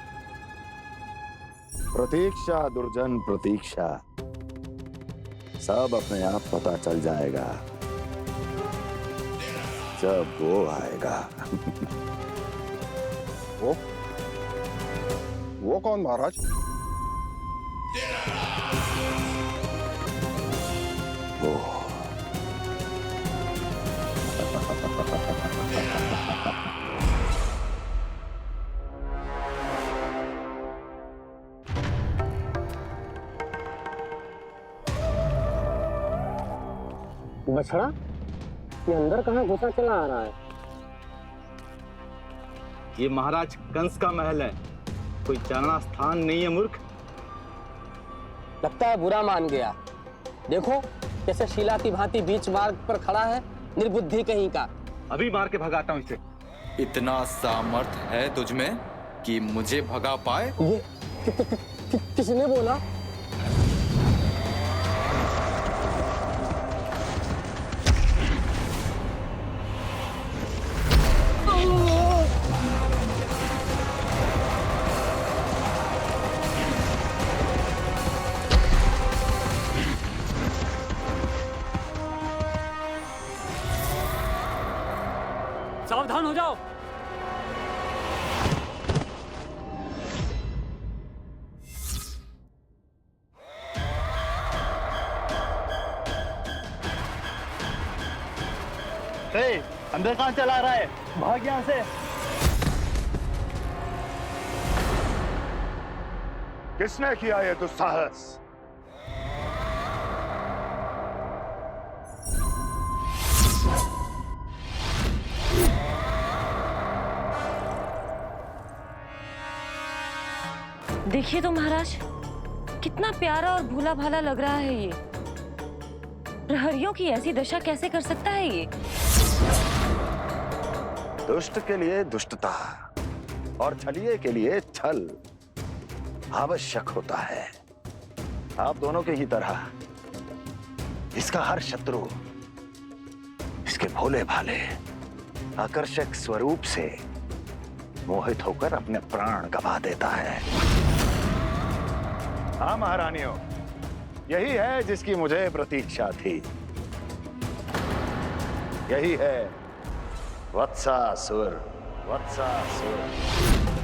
प्रतीक्षा दुर्जन प्रतीक्षा, सब अपने आप पता चल जाएगा जब वो आएगा। वो कौन महाराज? वो बछड़ा ये अंदर कहाँ घुसा चला आ रहा है? ये महाराज कंस का महल है, कोई जाना स्थान नहीं है मूर्ख। लगता है बुरा मान गया। देखो कैसे शीला की भांति बीच मार्ग पर खड़ा है, निर्बुद्धि कहीं का। अभी मार के भगाता हूँ इसे। इतना सामर्थ है तुझमें कि मुझे भगा पाए? ये किसने बोला? सावधान हो जाओ। अंदर कहाँ चला रहा है? भाग यहाँ से। किसने किया ये दुस्साहस? देखिए तो महाराज, कितना प्यारा और भोला भाला लग रहा है ये। प्रहरियों की ऐसी दशा कैसे कर सकता है ये? दुष्ट के लिए दुष्टता और छलिए के लिए छल आवश्यक होता है। आप दोनों के ही तरह इसका हर शत्रु इसके भोले भाले आकर्षक स्वरूप से मोहित होकर अपने प्राण गंवा देता है। हाँ महारानियों, यही है जिसकी मुझे प्रतीक्षा थी। यही है वत्सासुर। वत्सासुर।